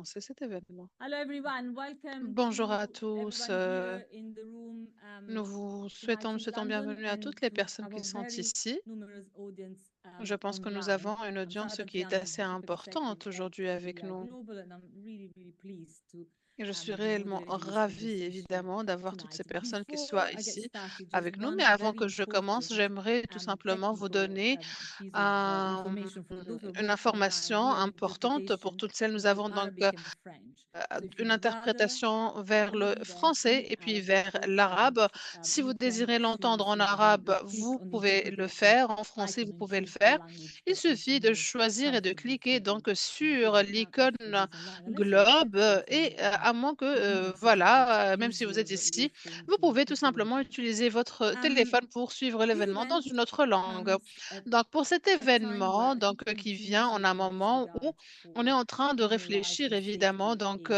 commencer cet événement. Hello everyone, welcome Bonjour to à tous. everyone here in the room. Nous Tonight in souhaitons London bienvenue à and toutes les to personnes our qui sont very ici. numerous audience Je pense on que the nous line. avons une audience Sarah qui est Tapiani, assez Chief Executive importante of aujourd'hui avec CBI nous. Global, and I'm really, really pleased to Et je suis be réellement moderating this ravie, conversation évidemment, d'avoir toutes tonight. ces personnes qui Before soient I get ici started, just avec nous. Mais one avant very que je commence, important j'aimerais tout simplement vous technical donner piece of un- information for those who are une watching online. information We have importante pour interpretation toutes celles. Nous into avons donc Arabic and French. So if une you'd rather interprétation vers le read français in et puis Arabic, vers please l'arabe. Si vous you can désirez l'entendre choose en arabe, the click vous on the pouvez le interpretation faire. En français, icon vous and pouvez le choose the faire. language Il that is suffit de more choisir et de comfortable for cliquer you. donc And this sur is us l'icône ladies online. And let's globe see if et à moins que, we can set up this voilà, même si vous easier êtes ici, way for you vous to pouvez tout follow simplement along. utiliser votre téléphone pour suivre This l'événement dans event une autre langue. comes at Donc, pour cet a time where événement, I think donc, we qui vient en un seriously moment où disregard on est for en train de human life réfléchir, and évidemment, safety donc, is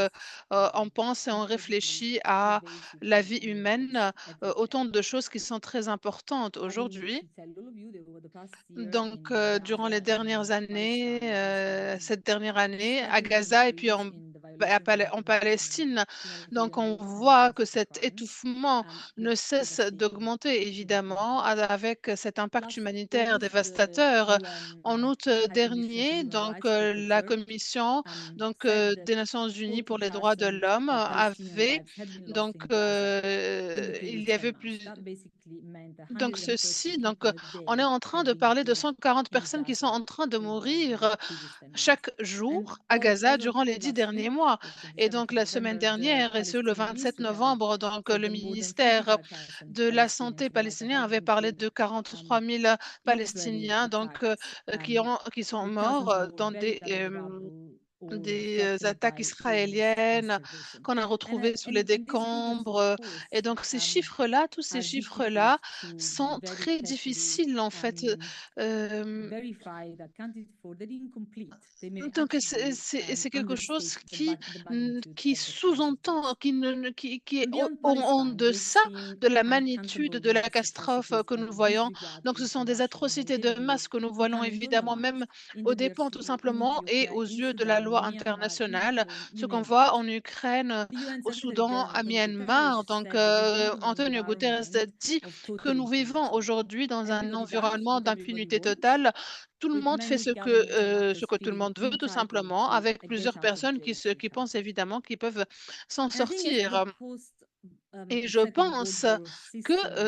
on pense et on incredibly réfléchit à pervasive la in vie our lives humaine, everywhere. autant de choses qui sont très importantes I don't need aujourd'hui. to tell all of you that over the past year Donc, in durant les Gaza and dernières années, Palestine has cette dernière année, à steadily Gaza et puis increased in the à violation of En international Palestine, donc on humanitarian law and voit que conflict cet crimes, étouffement ne it's cesse devastating d'augmenter, to hear évidemment, about. avec cet impact Last humanitaire August, the dévastateur. UN En août High Commissioner for dernier, Human donc, Rights, la Rapporteur, Commission said that des Nations Unies pour les droits de 40,000 l'homme Palestinian avait lives had been lost donc, in Gaza in the il previous y 10 avait months. plus That basically meant donc 130 ceci, donc people a on est day en train had de been parler de killed 140 in personnes qui sont Gaza en train de in mourir the previous 10 months. chaque And jour à Gaza as of durant les 10 last derniers week, mois. the Et 27th donc of la semaine November, the dernière, et ce le Palestinian 27 Ministry of Health novembre, donc said le that more than ministère 45,000 de la Santé Palestinians in Gaza palestinien had avait been parlé killed de 43 000 Israeli Palestiniens donc, attacks, qui sont with thousands morts more dans buried underground or affected attaques by forced israéliennes starvation. qu'on a retrouvées sous les And these figures, of décombres. Et course, donc ces chiffres-là, tous ces are chiffres-là difficult to sont very très carefully difficiles en fait. Euh, verified, accounted for. They're incomplete. They may donc actually c'est quelque chose understate the magnitude qui of the sous-entend, casualties. qui est And beyond en Palestine, we've deçà seen de la magnitude unaccountable de la mass catastrophe atrocities que and nous voyons. disregard Donc for ce sont des international atrocités de humanitarian law masse que nous voyons becoming évidemment normalized même in the aux dépens tout DRC, in simplement et Ethiopia, aux in yeux de la Sudan, loi in Myanmar, in internationale. Ukraine, Ce you qu'on name it. voit en Ukraine, The UN au Secretary Soudan, General à Antonio Guterres Myanmar. Donc said that we live in an Antonio Guterres a environment dit of que total nous vivons impunity. aujourd'hui dans un Everybody does environnement what everybody d'impunité wants, totale. Tout le with monde fait many governments and ce actors que tout le feeling monde veut, tout entitled simplement, to avec a get plusieurs out of personnes jail free qui card. pensent évidemment qu'ils peuvent s'en And I think as the sortir. post Et je Second World pense War que system of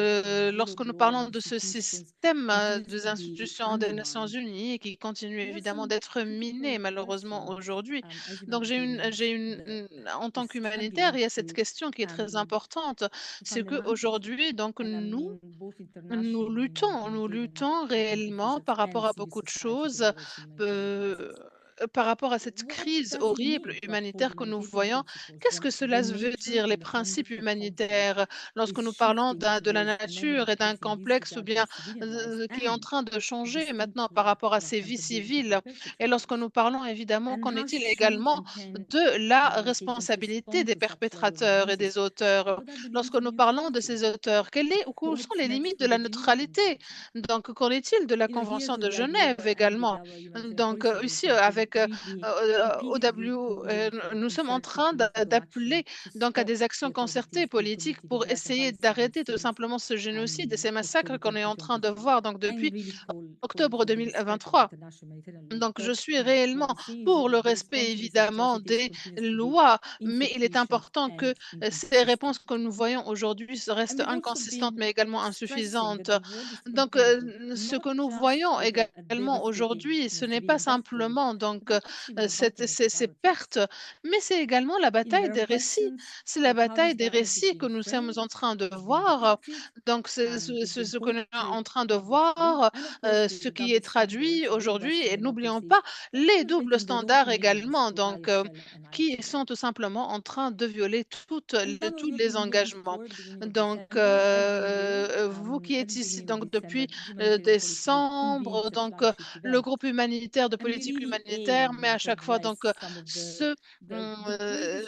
rule lorsque of nous law parlons and de ce institutions système continues des to be institutions des Nations undermined, Unies et qui continue there are évidemment some d'être miné critical malheureusement questions, aujourd'hui. as you Donc might deem, that en we're tant qu'humanitaire, struggling il y a cette to question qui est très um, importante, c'est find que an answer to. aujourd'hui, donc And I nous mean both international nous humanitarian luttons réellement officials par and rapport à civil beaucoup de society choses, leaders in mentioning euh, crisis. par rapport à cette What crise does it horrible mean to uphold humanitaire que nous humanitarian voyons. principles Qu'est-ce when que the cela veut nature dire, les and the principes conduct of conflict humanitaires, lorsque is nous parlons shifting de la towards an nature evident et d'un increasing complexe ou disregard for bien civilian lives qui est en and train de a changer maintenant distinct par lack rapport à of ces vies accountability for civiles? Et lorsque perpetrators? nous parlons évidemment, And qu'en how est-il should également and can de la organizations responsabilité respond des to such horrible perpétrateurs et abuses? des auteurs? What are the Lorsque limits of nous parlons de neutrality? ces auteurs, où sont What's les next limites for de the la Geneva neutralité? Convention? Donc, qu'en est-il de la Here's Convention where de the idea Genève by handing également? our humanitarian Donc, policy will ici, have been avec really repeatedly OW, calling for nous sommes en concerted train political action d'appeler to donc à stop des the actions concertées atrocities being politiques committed in pour Gaza essayer by civil d'arrêter tout cities simplement ce génocide et ces massacres October qu'on est en train de 2023 voir donc and depuis really calling octobre for the respect of 2023. international humanitarian law. Donc, je But suis what réellement we see is pour le that the respect, response to these évidemment, atrocities des continues to be lois, mais il est insufficient important and que ces inconsistent. réponses que nous voyons aujourd'hui And restent we've also inconsistantes, been mais également stressing insuffisantes. that the world is Donc, confronted ce not que nous just voyons with a également devastating aujourd'hui, ce n'est pas civilian death toll, simplement donc but actually with a bottleneck of ces narratives. pertes, mais c'est également la If bataille there are des récits. questions C'est la of how this bataille des dialogue is récits que being nous sommes en framed, train de is being voir. depicted, Donc, it's being ce que nous sommes en train de publicly, voir, and of course ce the qui est double traduit standards of aujourd'hui. Western Et n'oublions democracies pas that les doubles perpetrating their own standards commitments également, to donc ISL and qui IPJ. sont tout simplement en train de violer And then tous we've les been here engagements. before at the beginning of Donc, December, every year, vous qui at êtes the ici beginning of donc December, depuis the Humanitarian Policy Group décembre, convenes a donc flagship le event. groupe humanitaire de And we politique really humanitaire met aim à to chaque fois donc address some of the ce greatest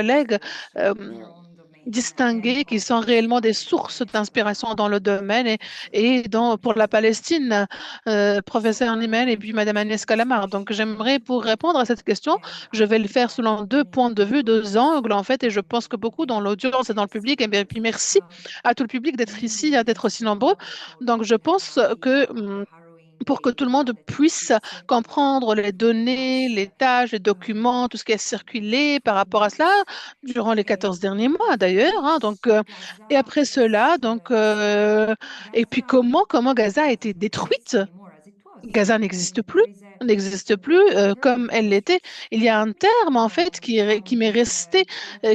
collègues, their own domain. distinguées, qui sont réellement des sources d'inspiration dans le domaine pour la Palestine, professeur Niemen et puis Madame Agnès Calamar. Donc, j'aimerais, pour répondre à cette question, je vais le faire selon deux points de vue, deux angles, en fait, et je pense que beaucoup dans l'audience et dans le public, et bien, puis merci à tout le public d'être ici, d'être aussi nombreux. Donc, je pense que pour que tout le monde puisse comprendre les données, les tâches, les documents, tout ce qui a circulé par rapport à cela durant les 14 derniers mois d'ailleurs, hein. Et après cela, et puis comment Gaza a été détruite. Gaza n'existe plus comme elle l'était. Il y a un terme en fait qui m'est resté,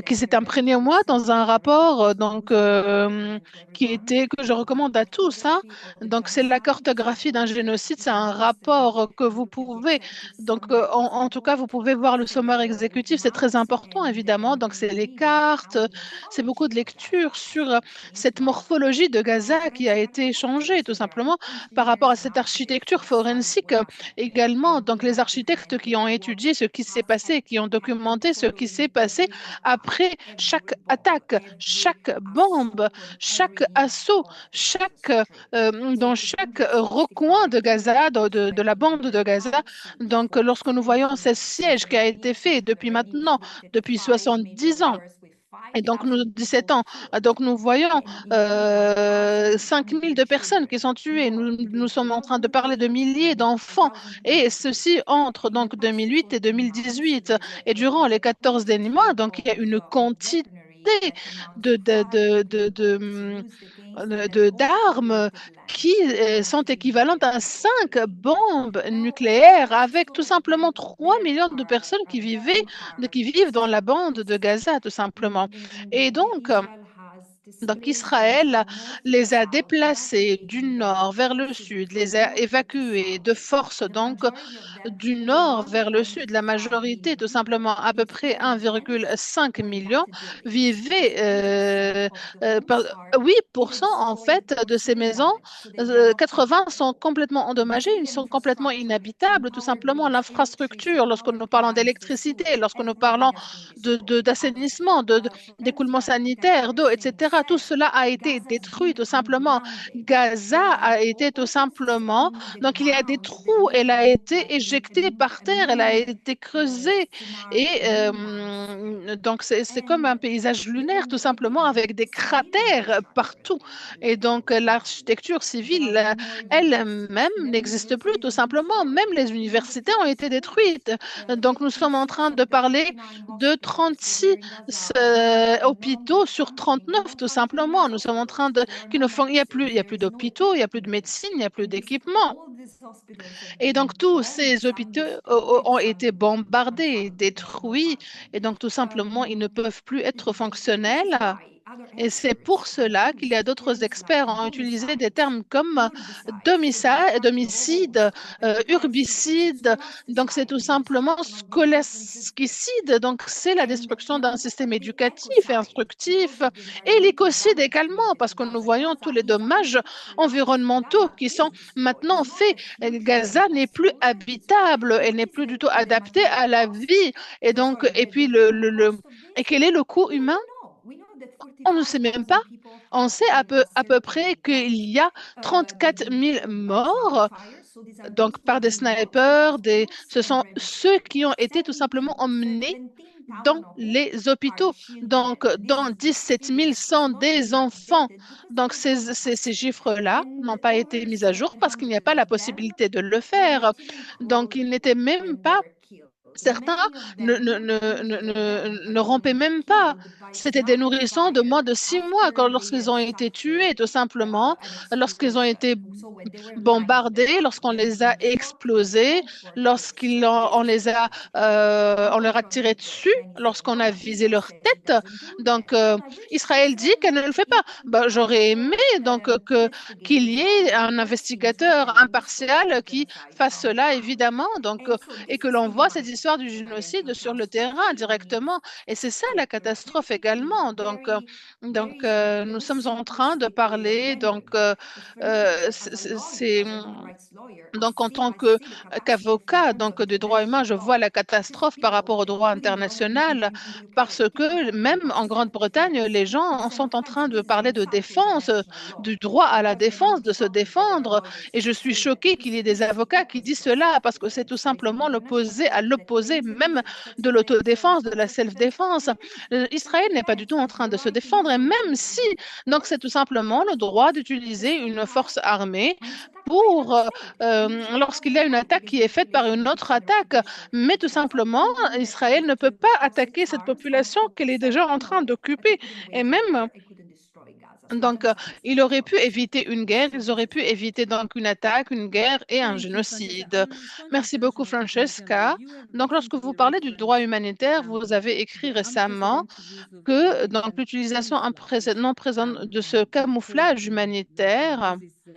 qui s'est imprégné en moi dans un rapport que je recommande à tous, hein. Donc c'est la cartographie d'un génocide, c'est un rapport que vous pouvez en tout cas vous pouvez voir le sommaire exécutif, c'est très important évidemment. Donc c'est les cartes, c'est beaucoup de lectures sur cette morphologie de Gaza qui a été changée tout simplement par rapport à cette architecture forensique également. Donc, les architectes qui ont étudié ce qui s'est passé, qui ont documenté ce qui s'est passé après chaque attaque, chaque bombe, chaque assaut, dans chaque recoin de Gaza, de la bande de Gaza. Donc, lorsque nous voyons ce siège qui a été fait depuis 70 ans, et donc, 17 ans. Donc, nous voyons 5 000 de personnes qui sont tuées. Nous sommes en train de parler de milliers d'enfants. Et ceci entre donc 2008 et 2018. Et durant les 14 derniers mois, donc, il y a une quantité de, de, de, de, de, d'armes qui sont équivalentes à 5 bombes nucléaires avec tout simplement 3 millions de personnes qui vivent dans la bande de Gaza, tout simplement. Et donc, Israël les a déplacés du nord vers le sud, les a évacués de force, donc du nord vers le sud. La majorité, tout simplement, à peu près 1,5 million, vivaient, 8% en fait de ces maisons, 80 sont complètement endommagées, ils sont complètement inhabitables, tout simplement. L'infrastructure, lorsque nous parlons d'électricité, lorsque nous parlons d'assainissement, d'écoulement sanitaire, d'eau, etc. Tout cela a été détruit tout simplement. Gaza a été tout simplement, donc il y a des trous, elle a été éjectée par terre, elle a été creusée et donc c'est comme un paysage lunaire tout simplement avec des cratères partout. Et donc l'architecture civile elle-même n'existe plus tout simplement. Même les universités ont été détruites. Donc nous sommes en train de parler de 36 hôpitaux sur 39, tout simplement. Nous sommes en train de, qui ne font, il y a plus d'hôpitaux, il y a plus de médecine, il y a plus d'équipement. Et donc, tous ces hôpitaux ont été bombardés, détruits, et donc, tout simplement, ils ne peuvent plus être fonctionnels. Et c'est pour cela qu'il y a d'autres experts ont utilisé des termes comme domicide, herbicide. Donc, c'est tout simplement scolasticide. Donc, c'est la destruction d'un système éducatif et instructif. Et l'écocide également, parce que nous voyons tous les dommages environnementaux qui sont maintenant faits. Gaza n'est plus habitable, elle n'est plus du tout adaptée à la vie. Et donc, et puis et quel est le coût humain? On ne sait même pas. On sait à peu près qu'il y a 34 000 morts, donc par des snipers, ce sont ceux qui ont été tout simplement emmenés dans les hôpitaux. Donc, dans 17 100 des enfants. Donc, ces chiffres-là n'ont pas été mis à jour parce qu'il n'y a pas la possibilité de le faire. Donc, ils n'étaient même pas. Certains ne rampaient même pas. C'était des nourrissons de moins de 6 mois lorsqu'ils ont été tués, tout simplement, lorsqu'ils ont été bombardés, lorsqu'on les a explosés, on leur a tiré dessus, lorsqu'on a visé leur tête. Donc, Israël dit qu'elle ne le fait pas. Ben, j'aurais aimé qu'il y ait un investigateur impartial qui fasse cela, évidemment, et que l'on voit cette histoire l'histoire du génocide sur le terrain directement. Et c'est ça la catastrophe également. Nous sommes en train de parler, donc, en tant qu'avocat, donc de droit humain, je vois la catastrophe par rapport au droit international parce que même en Grande-Bretagne, les gens sont en train de parler de défense, du droit à la défense, de se défendre. Et je suis choquée qu'il y ait des avocats qui disent cela parce que c'est tout simplement l'opposé à l'opposé même de l'autodéfense, de la self-défense. Israël n'est pas du tout en train de se défendre et même si, donc c'est tout simplement le droit d'utiliser une force armée pour lorsqu'il y a une attaque qui est faite par une autre attaque. Mais tout simplement, Israël ne peut pas attaquer cette population qu'elle est déjà en train d'occuper. Et même, il aurait pu éviter une guerre, ils auraient pu éviter donc une attaque, une guerre et un Thank you, Francesca. génocide. Merci Responding to beaucoup, Francesca. you have Donc, lorsque vous repeatedly parlez du droit referenced humanitaire, vous avez écrit the récemment unprecedented use of que this l'utilisation camouflage non présente de ce before camouflage the humanitaire, use this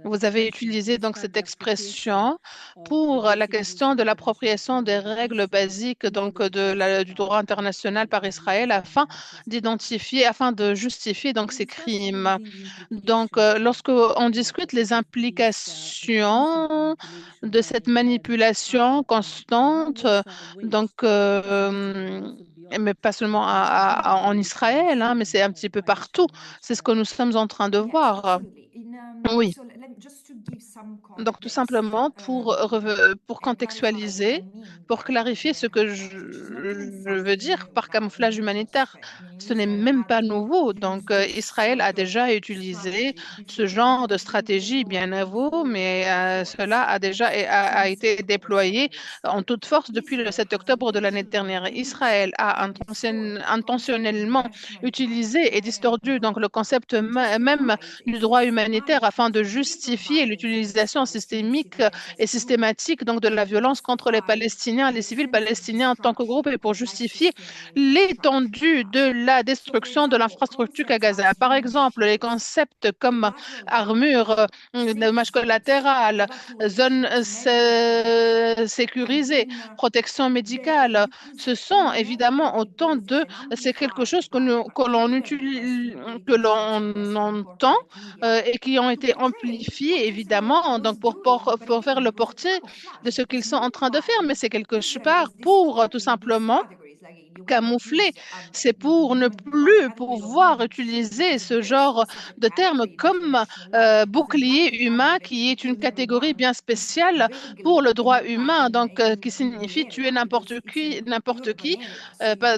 vous avez expression to utilisé donc describe cette the application expression of the pour la basic rules question of de international l'appropriation des humanitarian règles action basiques in donc order to du justify droit international par the use Israël of afin unjust violence. d'identifier, afin de justifier donc ces Discuss crimes. using the implications of Lorsque on the discute les attack of this constant implications manipulation de by cette the Fed, manipulation how constante, was waged against the use of mais pas bioweapons seulement en particularly for the Israël, hein, mais c'est civilian un petit peu partout. population C'est ce que nous sommes en train de voir. Oui. Donc, tout simplement, pour contextualiser, pour clarifier ce que je veux dire par camouflage humanitaire, ce n'est même pas nouveau. Israël a déjà utilisé ce genre de stratégie bien avant, mais cela a déjà a été déployé en toute force depuis le 7 octobre de l'année dernière. Israël a intentionnellement utilisé et distordu donc le concept même du droit humanitaire afin de justifier l'utilisation systémique et systématique donc de la violence contre les Palestiniens, les civils palestiniens en tant que groupe et pour justifier l'étendue de la destruction de l'infrastructure à Gaza. Par exemple, les concepts comme armure, dommages collatéraux, zone sécurisée, protection médicale, ce sont évidemment c'est quelque chose que l'on entend et qui ont été amplifiés, évidemment, donc pour faire le portrait de ce qu'ils sont en train de faire, mais c'est quelque part pour tout simplement camoufler. C'est pour ne plus pouvoir utiliser ce genre de terme comme bouclier humain, qui est une catégorie bien spéciale pour le droit humain, qui signifie tuer n'importe qui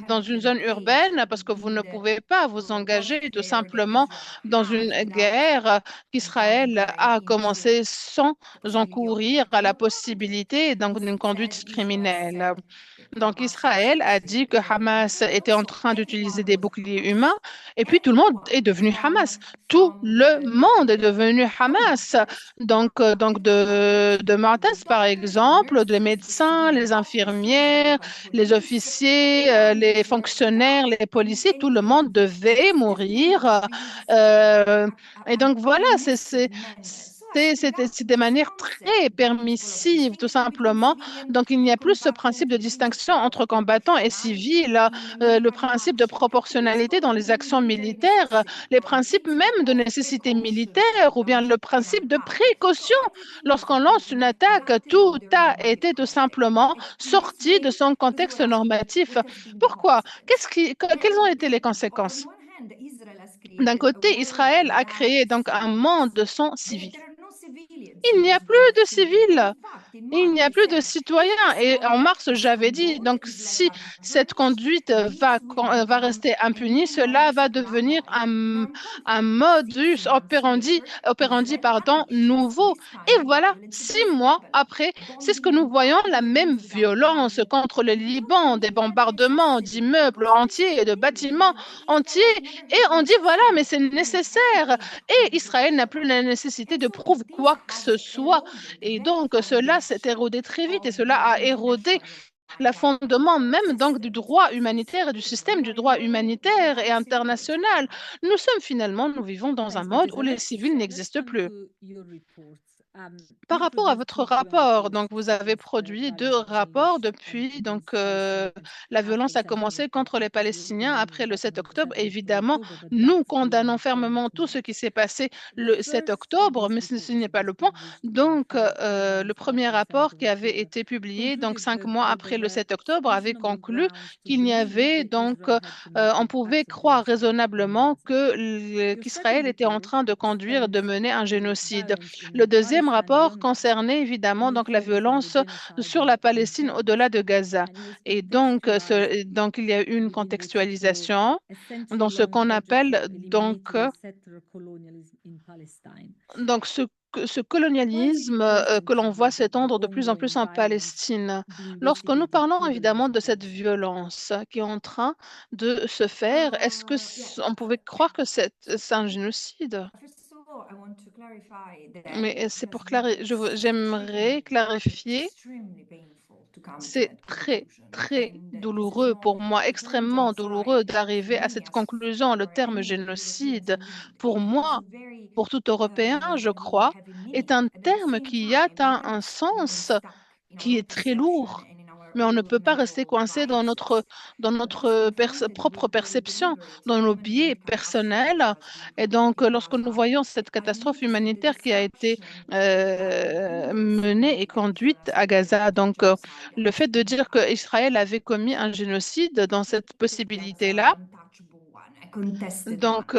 dans une zone urbaine, parce que vous ne pouvez pas vous engager tout simplement dans une guerre qu'Israël a commencé sans encourir à la possibilité d'une conduite criminelle. Donc, Israël a dit que Hamas était en train d'utiliser des boucliers humains et puis tout le monde est devenu Hamas. Tout le monde est devenu Hamas. De Mu'taz, par exemple, les médecins, les infirmières, les officiers, les fonctionnaires, les policiers, tout le monde devait mourir. Euh, et donc, voilà, c'est des manières très permissives, tout simplement. Donc, il n'y a plus ce principe de distinction entre combattants et civils, le principe de proportionnalité dans les actions militaires, les principes même de nécessité militaire ou bien le principe de précaution. Lorsqu'on lance une attaque, tout a été tout simplement sorti de son contexte normatif. Pourquoi? Quelles ont été les conséquences? D'un côté, Israël a créé donc un monde sans civils. Il n'y a plus de civils. Il n'y a plus de citoyens. Et en mars, j'avais dit, donc si cette conduite va rester impunie, cela va devenir un modus operandi, nouveau. Et voilà, 6 mois après, c'est ce que nous voyons, la même violence contre le Liban, des bombardements d'immeubles entiers et de bâtiments entiers. Et on dit, voilà, mais c'est nécessaire. Et Israël n'a plus la nécessité de prouver quoi que ce soit. Et donc, cela s'est érodé très vite et cela a érodé la fondement même donc du droit humanitaire et du système du droit humanitaire et international. Nous sommes finalement, nous vivons dans un Thanks, mode où Baptista. les civils Let's n'existent turn plus. to your reports. Par You rapport à produced votre two UN rapport, reports donc vous avez against produit deux violence rapports unleashed depuis against Palestinians la after violence a 7 commencé contre les October. You Palestiniens condemned après what le 7 happened on the octobre. 7 Évidemment, October, but nous that's really condamnons not the fermement tout ce point. qui s'est passé The le 7 first of octobre, these mais ce reports n'est pas was le point. published Donc, 5 le months premier after the 7th rapport of qui avait October été publié, donc concluded 5 mois that there après le were 7 octobre, avait reasonable conclu grounds to qu'il n'y believe avait that donc, Israel had on committed pouvait acts of croire genocide in raisonnablement Gaza. que Your qu'Israël second était en report train de conduire, de extends mener un to génocide. violence Le in deuxième Palestine rapport beyond Gaza. concernait évidemment You donc la focus on the violence genocide sur la in Palestine au-delà Gaza, de Gaza. and you Et donc, contextualize donc il y a eu une within which you call contextualisation a dans ce century-long qu'on project to appelle eliminate the settler colonialism in Palestine. donc ce Why would you colonialisme que l'on voit contribute the s'étendre de plus en ongoing plus en violence Palestine. being Lorsque nous investigated parlons through the lens évidemment of de cette Palestine? violence qui est en train de se faire, est-ce que Yeah. on pouvait croire que c'est un génocide? First of all, I want to clarify that Mais c'est pour because j'aimerais clarifier. extremely painful to come to C'est that très, conclusion. très And this is douloureux pour not, moi, I cannot extrêmement douloureux emphasize d'arriver à me cette as conclusion. Le or terme any Europeans, génocide, pour it has moi, a very pour tout Européen, je crois, heavy est meaning. un And at the terme same qui a time, we un cannot remain sens stuck in our qui own est très perception lourd. and in our Mais on ne peut pas rester mental coincé biases. dans But it's notre propre undoubtedly very perception, deliberate dans nos human biais mankind action personnels. Et donc, in lorsque nous Gaza. voyons cette I catastrophe noticed that the humanitaire qui a été destruction that happened in the menée et vicinity of conduite Israel's à Gaza, donc genocide le fait de dire impact qu'Israël avait commis un génocide dans cette that's an possibilité-là, untouchable one, a contested one. donc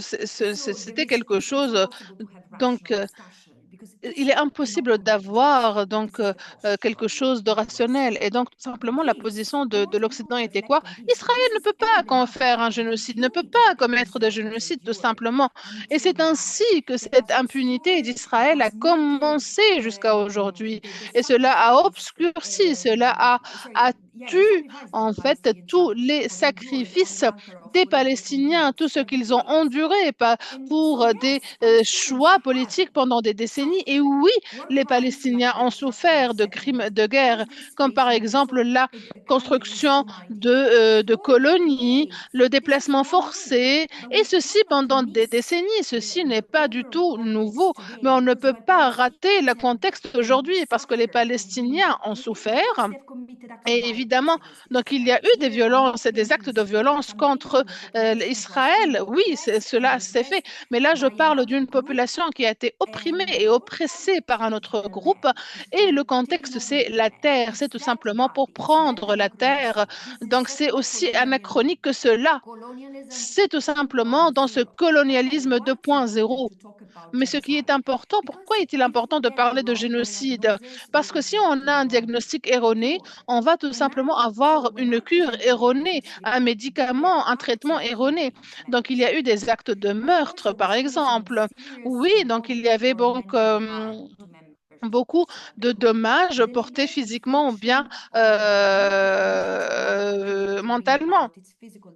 So c'était quelque it's chose. impossible to have Donc, rational discussion because il this est cannot impossible coexist. d'avoir donc This is the quelque posture chose de of the West. rationnel. Et donc, tout But simplement, la this, position I de want l'Occident to était quoi? reflect on this, but Israël this ne is peut pas even much faire un more génocide, ne peut infuriating pas commettre de as génocide, tout endured simplement. Et until c'est now ainsi que cette because impunité history d'Israël a does not commencé jusqu'à aujourd'hui. the Et cela a sacrifice obscurci, a sorry, yeah, the tué sacrifice that en the fait Palestinians tous les have endured on sacrifices the altar of des political Palestiniens, tout convenience ce for qu'ils ont decades. enduré And so pour des yes, Palestinians choix have politiques pendant des décennies. Et suffered oui, war les crimes like Palestiniens the ont destruction of souffert de crimes settlements, de guerre, comme par deforestation, and exemple also la a kind of construction inhumanity de for colonies, decades. le This is déplacement not new, forcé, but et we ceci cannot pendant des miss décennies. Ceci n'est the pas du overall tout nouveau, context mais today on ne because peut while pas rater le Palestinians contexte have aujourd'hui parce que les suffered, have been Palestiniens ont of souffert. course they have committed acts of Et violence évidemment, against donc il y a Israel. eu des Here I'm not violences et des actes painting de stereotypes, violence I'm contre painting the population who are still Israël. Oui, oppressed and cela s'est fait. oppressed Mais là, je by parle another d'une group. population qui a été opprimée And et the whole oppressée par context un is autre the groupe. land, is Et le for taking contexte, over c'est the la land. terre. C'est It's tout that simplement why, pour it's that prendre la terre. anachronism. This is Donc, c'est settler aussi colonialism. anachronique que cela. Colonialism C'est tout simplement dans ce 2.0. And colonialisme why it's important 2.0. to talk about Mais ce qui est genocide? important, pourquoi Because est-il if we important de get the parler de wrong génocide? diagnosis, we Parce que will si get on to a the un wrong diagnostic erroné, cure. on va tout And simplement I, so avoir when une I cure present erronée, this un report, there médicament, un are acts traitement of erroné. kidnappings Donc, il y a eu mentioned. des actes de Of course, meurtre, there par was also some exemple. serious Oui, donc il y bodily avait or donc mental harm to members beaucoup of the de group. dommages The portés deliberate physiquement ou bien infliction of the group conditions what to bring mentalement. about its physical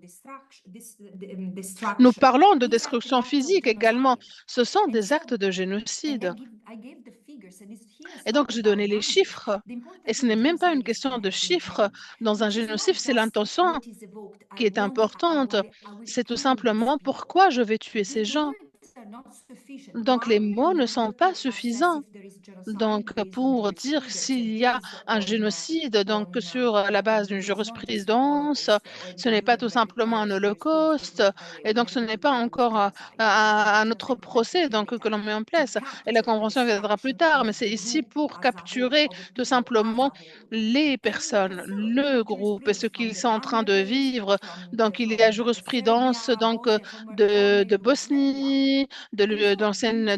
Nous destruction. parlons de These are the destruction acts of physique également. genocide. Ce sont And des so, actes de and génocide. I gave the figures, and here's Et donc, not j'ai about donné les numbers. chiffres. The Et important ce thing n'est with même pas une genocide is question to de have chiffres. intent, Dans un which is génocide, not c'est just l'intention what is evoked. qui est importante. I will C'est tout kill these simplement people. pourquoi je vais tuer ces The gens. words are not sufficient. Donc, les One, mots in ne sont order pas to assess suffisants. if there is genocide Donc, based on pour dire jurisprudence s'il and y a based un génocide, donc sur la base d'une it's not just the jurisprudence, Holocaust and ce the n'est pas tout Nuremberg simplement un trials jurisprudence, holocauste, which was, by the way, et donc ce never n'est pas proved that it was encore genocide. It was un autre genocide procès protected donc, que later. l'on met en To place. Et la capture the convention viendra plus destruction tard, mais of c'est the ici group pour as a whole, capturer of the tout people as simplement a whole. les And personnes, so le the groupe, et ce jurisprudence from qu'ils the sont en train de Rwanda case, vivre. Donc, il y a from jurisprudence Serbia, donc, Bosnia, former former de Yugoslavia. Bosnie, And so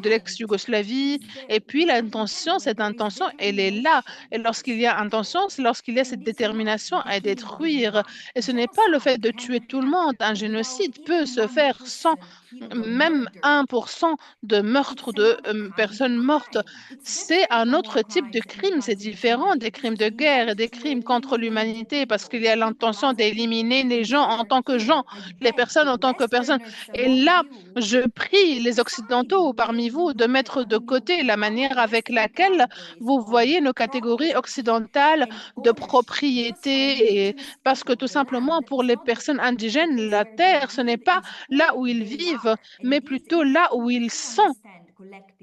de intent l'ex-Yougoslavie. is Et puis the word intent l'intention, when cette there is intention, elle est là. determination Et to lorsqu'il y a destroy. intention, c'est lorsqu'il y a cette And this is not détermination the à killing of détruire. everyone. Et ce n'est pas le fait Genocide de can tuer tout le monde. Un happen without génocide peut even se one faire sans person même 1% de meurtre de personnes mortes, c'est un autre type de crime. C'est différent des crimes de guerre et des crimes contre l'humanité parce qu'il y a l'intention d'éliminer les gens en tant que gens, les personnes en tant que personnes. Et là, je prie les Occidentaux parmi vous de mettre de côté la manière avec laquelle vous voyez nos catégories occidentales de propriété, parce que tout simplement, pour les personnes indigènes, la terre, ce n'est pas là où ils vivent, mais plutôt là où ils sont.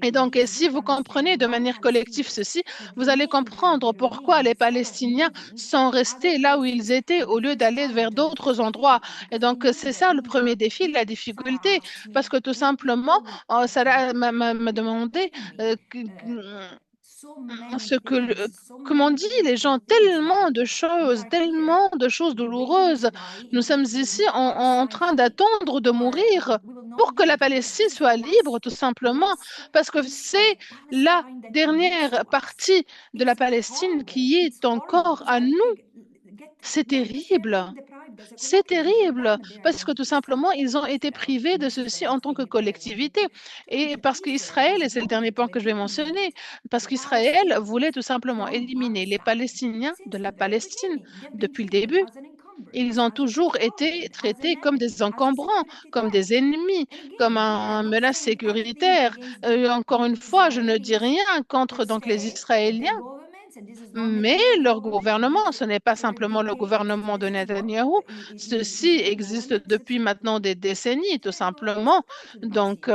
Et donc, et si vous comprenez de manière collective ceci, vous allez comprendre pourquoi les Palestiniens sont restés là où ils étaient au lieu d'aller vers d'autres endroits. Et donc, c'est ça le premier défi, la difficulté, parce que tout simplement, Salah m'a demandé ce que, comment on dit, les gens, tellement de choses douloureuses. Nous sommes ici en train d'attendre de mourir pour que la Palestine soit libre, tout simplement, parce que c'est la dernière partie de la Palestine qui est encore à nous. C'est terrible. C'est terrible parce que tout simplement, ils ont été privés de ceci en tant que collectivité. Et parce qu'Israël, et c'est le dernier point que je vais mentionner, parce qu'Israël voulait tout simplement éliminer les Palestiniens de la Palestine depuis le début. Ils ont toujours été traités comme des encombrants, comme des ennemis, comme un menace sécuritaire. Encore une fois, je ne dis rien contre donc les Israéliens, mais leur gouvernement, ce n'est pas simplement le gouvernement de Netanyahou. Ceci existe depuis maintenant des décennies, tout simplement. Donc,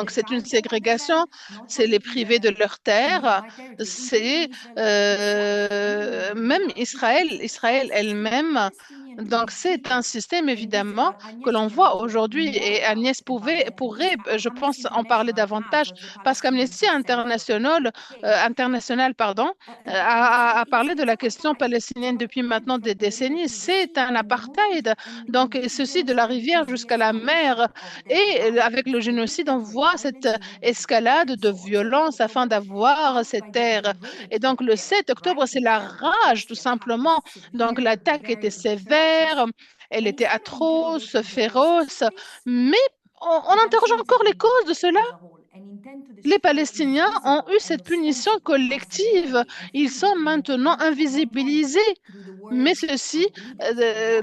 c'est une ségrégation, c'est les priver de leurs terres, c'est même Israël elle-même. Donc, c'est un système évidemment que l'on voit aujourd'hui et Agnès pourrait, je pense, en parler davantage parce qu'Amnesty International, pardon, a parlé de la question palestinienne depuis maintenant des décennies. C'est un apartheid. Donc, ceci de la rivière jusqu'à la mer et avec le génocide, on voit cette escalade de violence afin d'avoir cette terre. Et donc, le 7 octobre, c'est la rage, tout simplement. Donc, l'attaque était sévère, elle était atroce, féroce, mais on interroge encore les causes de cela. Les Palestiniens ont eu cette punition collective. Ils sont maintenant invisibilisés. Mais ceci,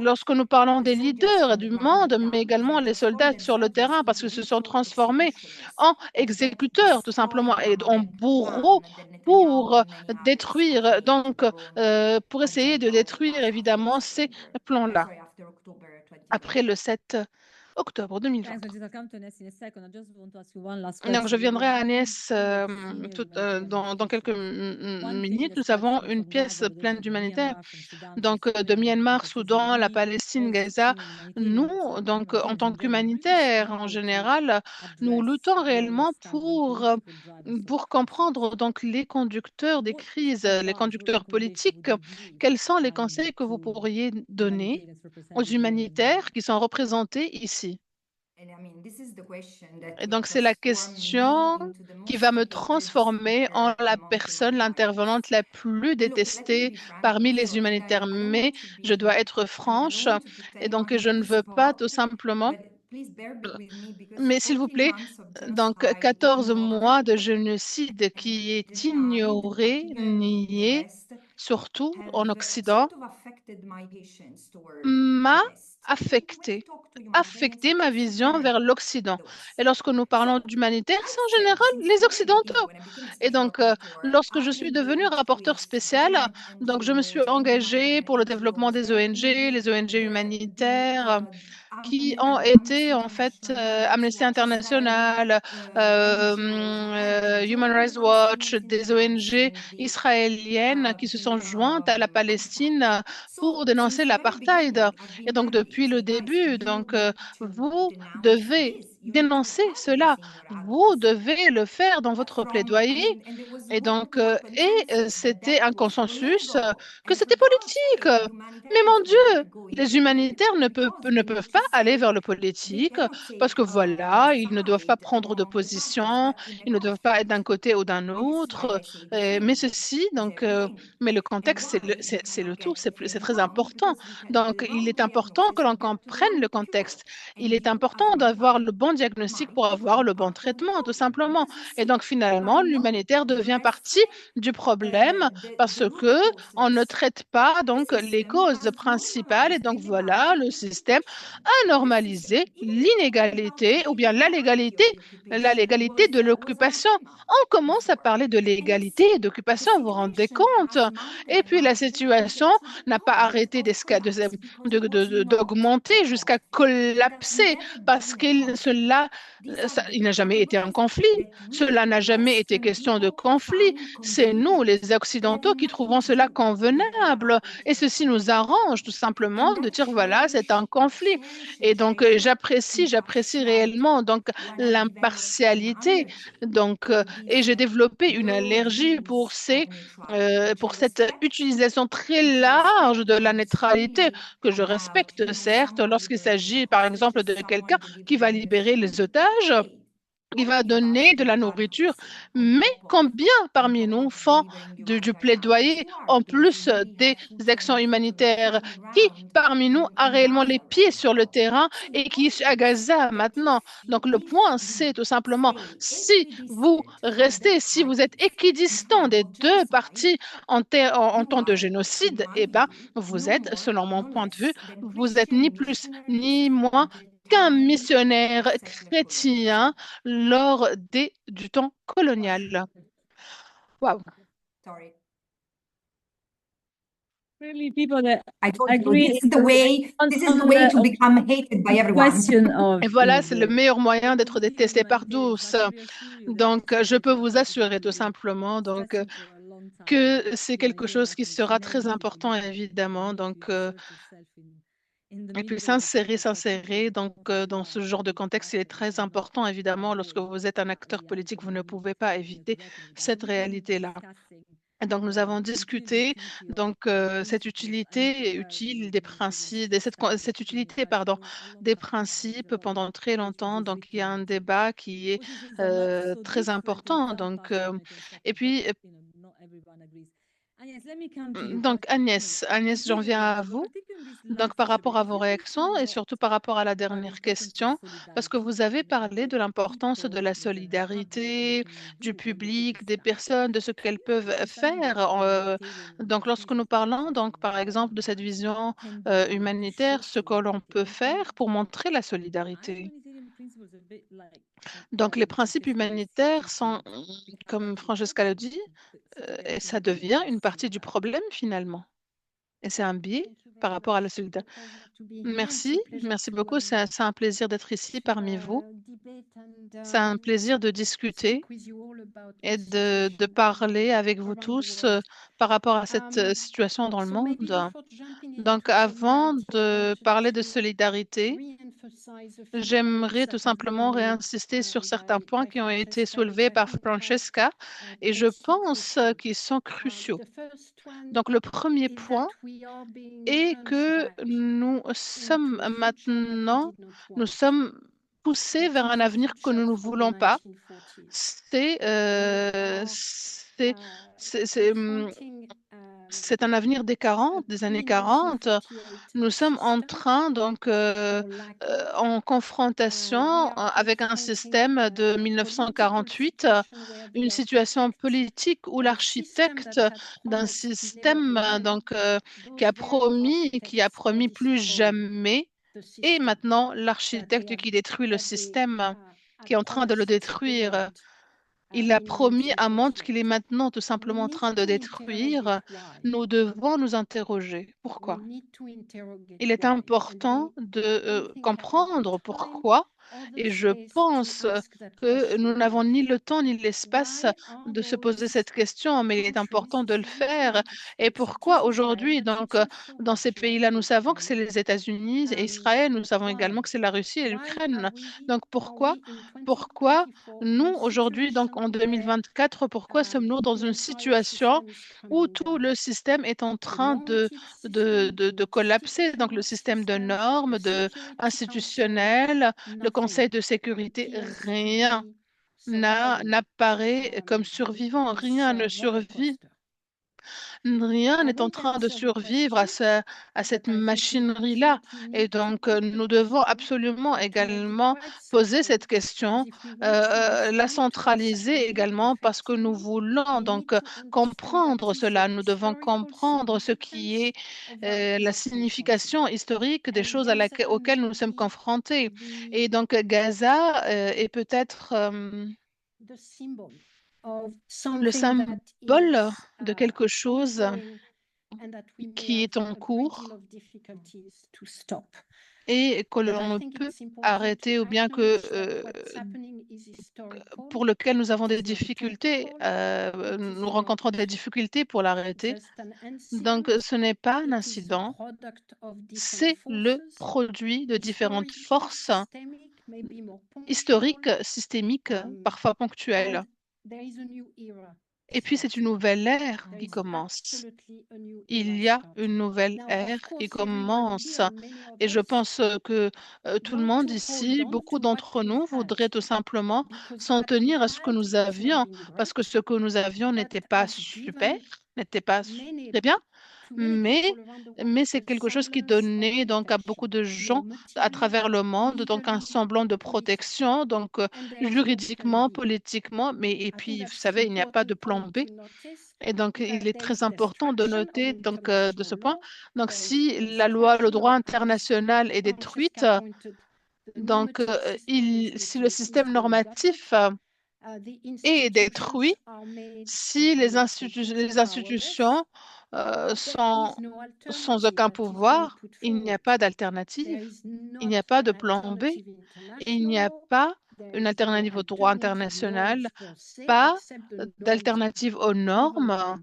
lorsque nous parlons des leaders du monde, mais également les soldats sur le terrain, parce qu'ils se sont transformés en exécuteurs, tout simplement, et en bourreaux pour détruire, donc pour essayer de détruire évidemment ces plans-là, après le 7 octobre Thanks, 2023. Rajita. Come to Nessie in a second. I just want to ask you one last Donc, je question. viendrai à Agnès dans quelques One thing minutes. that Nous avons strikes me une from your pièce pleine evolution from d'humanitaire. Myanmar, from Sudan to Donc, de Syria and Myanmar, Gaza to Soudan, la Germany, Palestine, as Gaza, extreme humanitarians, nous, donc, en tant Belgium, Germany, really qu'humanitaires, en strive to général, nous address luttons where we réellement stand with political drivers of pour crisis. comprendre donc les conducteurs des What crises, les advice, what conducteurs recommendation politiques. would you give Quels sont les conseils que vous to pourriez donner humanitarians aux represented here humanitaires qui sont représentés ici? Et donc, c'est la question qui va me transformer en la personne, l'intervenante la plus détestée parmi les humanitaires. Mais je dois être franche et donc je ne veux pas tout simplement. Mais s'il vous plaît, donc 14 mois de génocide qui est ignoré, nié, surtout en Occident, m'a affecté, affecté ma vision vers l'Occident. Et lorsque nous parlons d'humanitaire, c'est en général les Occidentaux. Et donc, lorsque je suis devenue rapporteur spécial, donc je me suis engagée pour le développement des ONG, les ONG humanitaires qui ont été en fait Amnesty International, Human Rights Watch, des ONG israéliennes qui se sont jointes à la Palestine pour dénoncer l'apartheid. Et donc depuis le début, donc vous devez dénoncer cela. Vous devez le faire dans votre plaidoyer. Et donc, c'était un consensus que c'était politique. Mais mon Dieu, les humanitaires ne peuvent pas aller vers le politique parce que voilà, ils ne doivent pas prendre de position, ils ne doivent pas être d'un côté ou d'un autre. Mais ceci, donc, mais le contexte, c'est le tout, c'est très important. Donc, il est important que l'on comprenne le contexte. Il est important d'avoir le bon diagnostic pour avoir le bon traitement, tout simplement. Et donc, finalement, l'humanitaire devient partie du problème parce que on ne traite pas donc les causes principales. Et donc, voilà, le système a normalisé l'inégalité ou bien la légalité de l'occupation. On commence à parler de l'égalité et d'occupation, vous vous rendez compte? Et puis, la situation n'a pas arrêté d'augmenter jusqu'à collapser parce il n'a jamais été un conflit. Cela n'a jamais été question de conflit. C'est nous, les Occidentaux, qui trouvons cela convenable. Et ceci nous arrange tout simplement de dire, voilà, c'est un conflit. Et donc, j'apprécie réellement donc l'impartialité. Donc, et j'ai développé une allergie pour cette utilisation très large de la neutralité que je respecte, certes, lorsqu'il s'agit, par exemple, de quelqu'un qui va libérer les otages. Il va donner de la nourriture, mais combien parmi nous font du plaidoyer en plus des actions humanitaires? Qui parmi nous a réellement les pieds sur le terrain et qui est à Gaza maintenant? Donc le point, c'est tout simplement, si vous êtes équidistant des deux parties en temps de génocide, eh ben, vous êtes, selon mon point de vue, vous êtes ni plus ni moins qu'un missionnaire chrétien lors du temps colonial. Waouh. Sorry. Really, people that I told you, agree this is the way to become hated by everyone. Et voilà, c'est le meilleur moyen d'être détesté par tous. Donc, je peux vous assurer tout simplement que c'est quelque chose qui sera très important, évidemment. Donc, et puis s'insérer dans ce genre de contexte, il est très important, évidemment, lorsque vous êtes un acteur politique, vous ne pouvez pas éviter cette réalité-là. Et donc, nous avons discuté cette utilité utile des principes, cette utilité, pardon, des principes pendant très longtemps. Donc, il y a un débat qui est très important. Et puis, Agnès, j'en viens à vous. Donc, par rapport à vos réactions et surtout par rapport à la dernière question, parce que vous avez parlé de l'importance de la solidarité, du public, des personnes, de ce qu'elles peuvent faire. Donc, lorsque nous parlons, donc, par exemple, de cette vision humanitaire, ce que l'on peut faire pour montrer la solidarité. Donc, les principes humanitaires sont, comme Francesca le dit, et ça devient une partie du problème finalement. Et c'est un biais par rapport à la solidarité. Merci beaucoup. C'est un plaisir d'être ici parmi vous. C'est un plaisir de discuter et de parler avec vous tous par rapport à cette situation dans le monde. Donc, avant de parler de solidarité, j'aimerais tout simplement réinsister sur certains points qui ont été soulevés par Francesca et je pense qu'ils sont cruciaux. Donc, le premier point est que nous sommes poussés vers un avenir que nous ne voulons pas. C'est, c'est un avenir des années 40. Nous sommes en train, en confrontation avec un système de 1948, une situation politique où l'architecte d'un système qui a promis plus jamais, et maintenant l'architecte qui détruit le système, qui est en train de le détruire. Il a promis un monde qu'il est maintenant tout simplement en train de détruire. Nous devons nous interroger. Pourquoi? Il est important de comprendre pourquoi Et je pense que nous n'avons ni le temps ni l'espace de se poser cette question, mais il est important de le faire. Et pourquoi aujourd'hui, donc, dans ces pays-là, nous savons que c'est les États-Unis et Israël, nous savons également que c'est la Russie et l'Ukraine. Donc, pourquoi nous, aujourd'hui, donc en 2024, pourquoi sommes-nous dans une situation où tout le système est en train de collapser, donc le système de normes, institutionnel, le Conseil de sécurité, rien n'apparaît comme survivant, rien ne survit. Rien n'est en train de survivre à cette machinerie-là. Et donc, nous devons absolument également poser cette question, la centraliser également parce que nous voulons donc comprendre cela. Nous devons comprendre ce qui est la signification historique des choses auxquelles nous sommes confrontés. Et donc, Gaza est peut-être le symbole de quelque chose qui est en cours et que l'on ne peut arrêter ou bien pour lequel nous avons des difficultés, nous rencontrons des difficultés pour l'arrêter. Donc, ce n'est pas un incident, c'est le produit de différentes forces historiques, systémiques, parfois ponctuelles. Et puis, c'est une nouvelle ère qui commence. Il y a une nouvelle ère qui commence. Et je pense que tout le monde ici, beaucoup d'entre nous voudraient tout simplement s'en tenir à ce que nous avions, parce que ce que nous avions n'était pas super, n'était pas très bien, mais c'est quelque chose qui donnait donc à beaucoup de gens à travers le monde donc un semblant de protection, donc juridiquement, politiquement, mais et puis vous savez, il n'y a pas de plan B. Et donc, il est très important de noter donc, de ce point. Donc, si la loi, le droit international est détruite, donc si le système normatif est détruit, si les institutions sont sans aucun pouvoir, il n'y a pas d'alternative, il n'y a pas de plan B, il n'y a pas une alternative au droit international, pas d'alternative aux normes,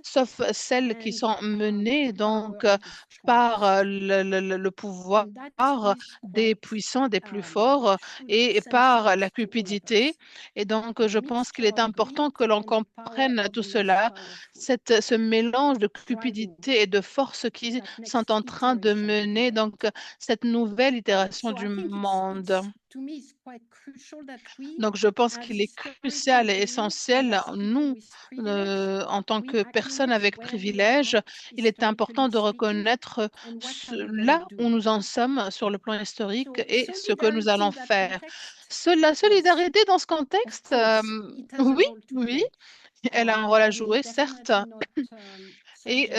sauf celles qui sont menées donc par le pouvoir des puissants, des plus forts et par la cupidité. Et donc, je pense qu'il est important que l'on comprenne tout cela, ce mélange de cupidité et de force qui sont en train de mener donc cette nouvelle itération du monde. Donc, je pense qu'il est crucial et essentiel, nous, en tant que personnes avec privilège, il est important de reconnaître là où nous en sommes sur le plan historique et ce que nous allons faire. La solidarité dans ce contexte, oui, oui, elle a un rôle à jouer, certes, et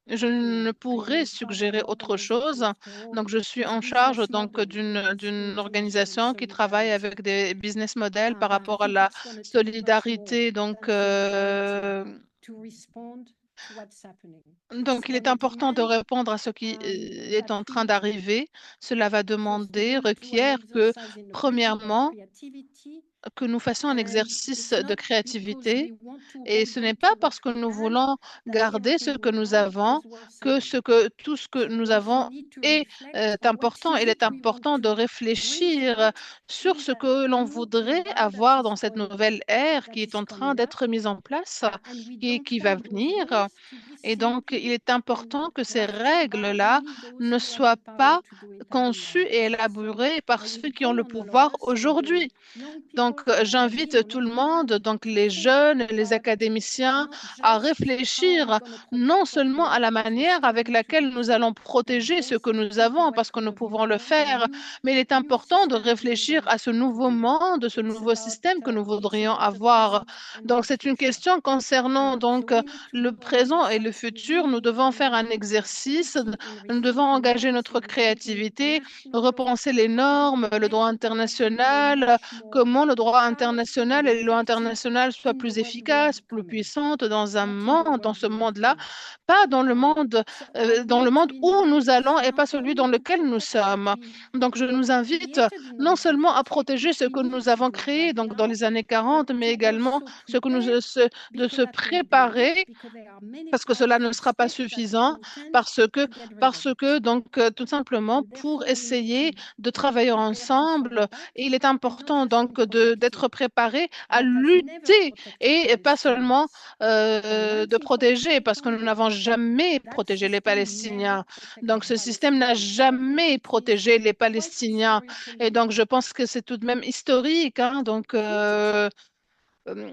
je ne pourrais suggérer autre chose. Donc, je suis en charge donc d'une organisation qui travaille avec des business models par rapport à la solidarité. Donc, il est important de répondre à ce qui est en train d'arriver. Cela va demander, requiert que, premièrement, que nous fassions un exercice de créativité. Et ce n'est pas parce que nous voulons garder ce que nous avons que tout ce que nous avons est important. Il est important de réfléchir sur ce que l'on voudrait avoir dans cette nouvelle ère qui est en train d'être mise en place et qui va venir. Et donc, il est important que ces règles-là ne soient pas conçues et élaborées par ceux qui ont le pouvoir aujourd'hui. Donc, j'invite tout le monde, donc les jeunes, les académiciens, à réfléchir non seulement à la manière avec laquelle nous allons protéger ce que nous avons, parce que nous pouvons le faire, mais il est important de réfléchir à ce nouveau monde, ce nouveau système que nous voudrions avoir. Donc, c'est une question concernant donc le présent et le futur. Nous devons faire un exercice, nous devons engager notre créativité, repenser les normes, le droit international, comment le droit droit international et les lois internationales soient plus efficaces, plus puissantes dans ce monde-là, pas dans le monde où nous allons et pas celui dans lequel nous sommes. Donc, je nous invite non seulement à protéger ce que nous avons créé donc dans les années 40, mais également de se préparer parce que cela ne sera pas suffisant, parce que donc tout simplement pour essayer de travailler ensemble, il est important donc d'être préparé à lutter et pas seulement de protéger, parce que nous n'avons jamais protégé les Palestiniens. Donc ce système n'a jamais protégé les Palestiniens. Et donc je pense que c'est tout de même historique, hein, donc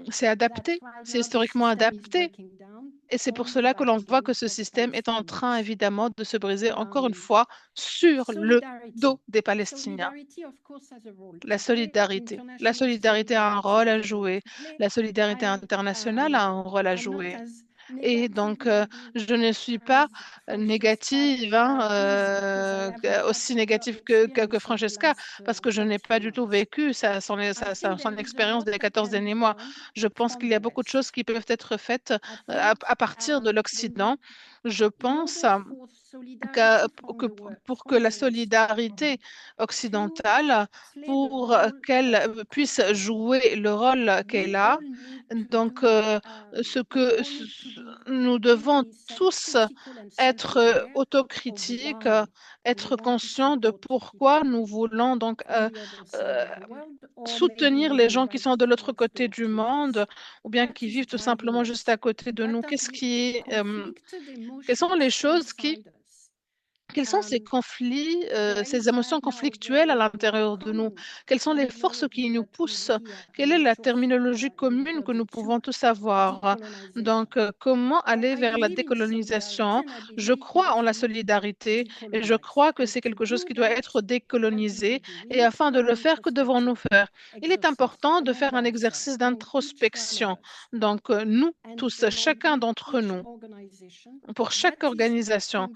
c'est adapté, c'est historiquement adapté. Et c'est pour cela que l'on voit que ce système est en train, évidemment, de se briser encore une fois sur le dos des Palestiniens. La solidarité. La solidarité a un rôle à jouer. La solidarité internationale a un rôle à jouer. Et donc, je ne suis pas négative, hein, aussi négative que Francesca, parce que je n'ai pas du tout vécu son expérience des 14 derniers mois. Je pense qu'il y a beaucoup de choses qui peuvent être faites à partir de l'Occident. Je pense pour que la solidarité occidentale, pour qu'elle puisse jouer le rôle qu'elle a, donc nous devons tous être autocritiques, être conscients de pourquoi nous voulons donc euh, soutenir les gens qui sont de l'autre côté du monde ou bien qui vivent tout simplement juste à côté de nous. Quelles sont les choses quels sont ces conflits, ces émotions conflictuelles à l'intérieur de nous? Quelles sont les forces qui nous poussent? Quelle est la terminologie commune que nous pouvons tous avoir? Donc, comment aller vers la décolonisation? Je crois en la solidarité et je crois que c'est quelque chose qui doit être décolonisé. Et afin de le faire, que devons-nous faire? Il est important de faire un exercice d'introspection. Donc, nous tous, chacun d'entre nous, pour chaque organisation,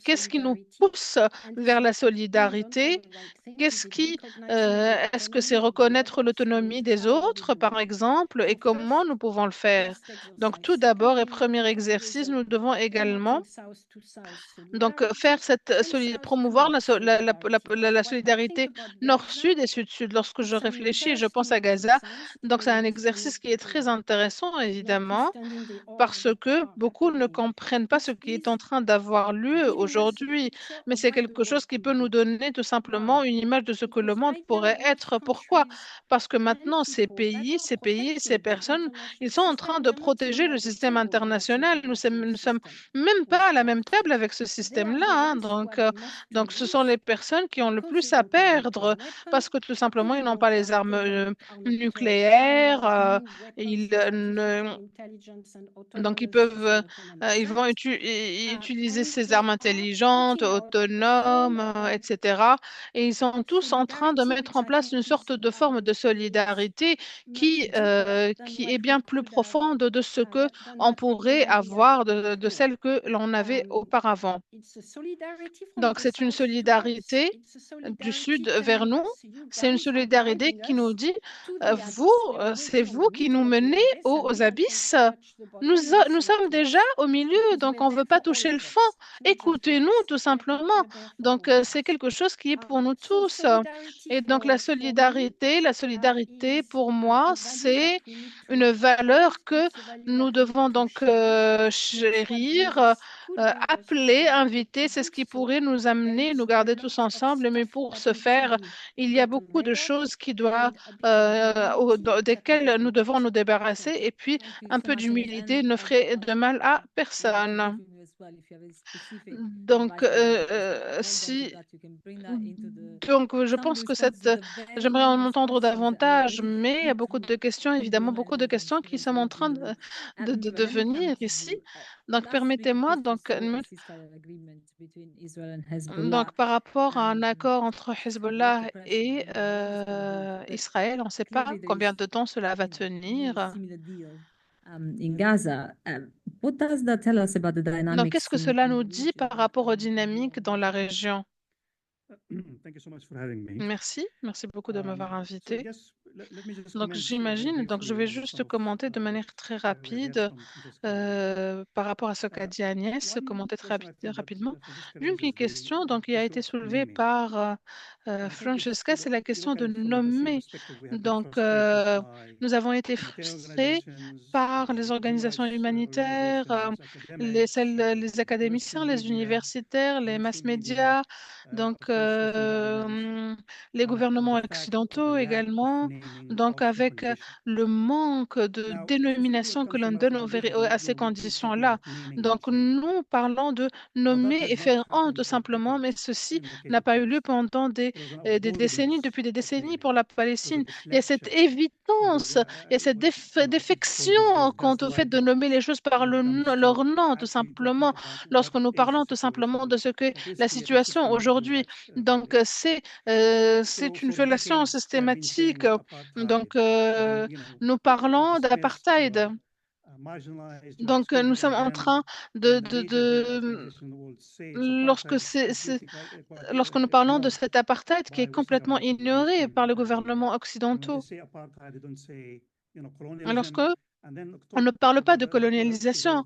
qu'est-ce qui nous pousse vers la solidarité? Est-ce que c'est reconnaître l'autonomie des autres, par exemple, et comment nous pouvons le faire? Donc, tout d'abord et premier exercice, nous devons également donc promouvoir la solidarité nord-sud et sud-sud. Lorsque je réfléchis, je pense à Gaza. Donc, c'est un exercice qui est très intéressant, évidemment, parce que beaucoup ne comprennent pas ce qui est en train d'avoir lieu aujourd'hui. Mais c'est quelque chose qui peut nous donner tout simplement une image de ce que le monde pourrait être. Pourquoi? Parce que maintenant, ces personnes, ils sont en train de protéger le système international. Nous sommes même pas à la même table avec ce système-là, hein. Donc, ce sont les personnes qui ont le plus à perdre parce que tout simplement, ils n'ont pas les armes nucléaires. Donc, ils vont utiliser ces armes intelligentes, autonomes, etc. Et ils sont tous en train de mettre en place une sorte de forme de solidarité qui est bien plus profonde de ce que on pourrait avoir de celle que l'on avait auparavant. Donc, c'est une solidarité du Sud vers nous. C'est une solidarité qui nous dit, c'est vous qui nous menez aux abysses. Nous sommes déjà au milieu, donc on ne veut pas toucher le fond. Écoutez-nous, tout simplement. Donc, c'est quelque chose qui est pour nous tous. Et donc, la solidarité, pour moi, c'est une valeur que nous devons donc chérir, appeler, inviter. C'est ce qui pourrait nous amener, nous garder tous ensemble. Mais pour ce faire, il y a beaucoup de choses desquelles nous devons nous débarrasser. Et puis, un peu d'humilité ne ferait de mal à personne. Donc, je pense que j'aimerais en entendre davantage, mais il y a beaucoup de questions, évidemment, beaucoup de questions qui sont en train de venir ici. Donc, permettez-moi, donc, par rapport à un accord entre Hezbollah et Israël, on ne sait pas combien de temps cela va tenir. Donc, qu'est-ce que cela nous dit par rapport aux dynamiques dans la région? Merci beaucoup de m'avoir invité. Donc j'imagine, donc je vais juste commenter de manière très rapide par rapport à ce qu'a dit Agnès, commenter très rapidement. Une question donc, qui a été soulevée par Francesca, c'est la question de nommer. Donc, nous avons été frustrés par les organisations humanitaires, les académiciens, les universitaires, les mass médias, donc les gouvernements occidentaux également. Donc, avec le manque de dénomination que l'on donne à ces conditions-là. Donc, nous parlons de nommer et faire un tout simplement, mais ceci n'a pas eu lieu pendant des décennies, depuis des décennies pour la Palestine. Il y a cette évitance, il y a cette défection quant au fait de nommer les choses par leur nom, tout simplement, lorsque nous parlons tout simplement de ce que la situation aujourd'hui. Donc, c'est une violation systématique. Donc, nous parlons d'apartheid. Donc, nous sommes en train lorsque lorsque nous parlons de cet apartheid qui est complètement ignoré par les gouvernements occidentaux, lorsque on ne parle pas de colonialisation,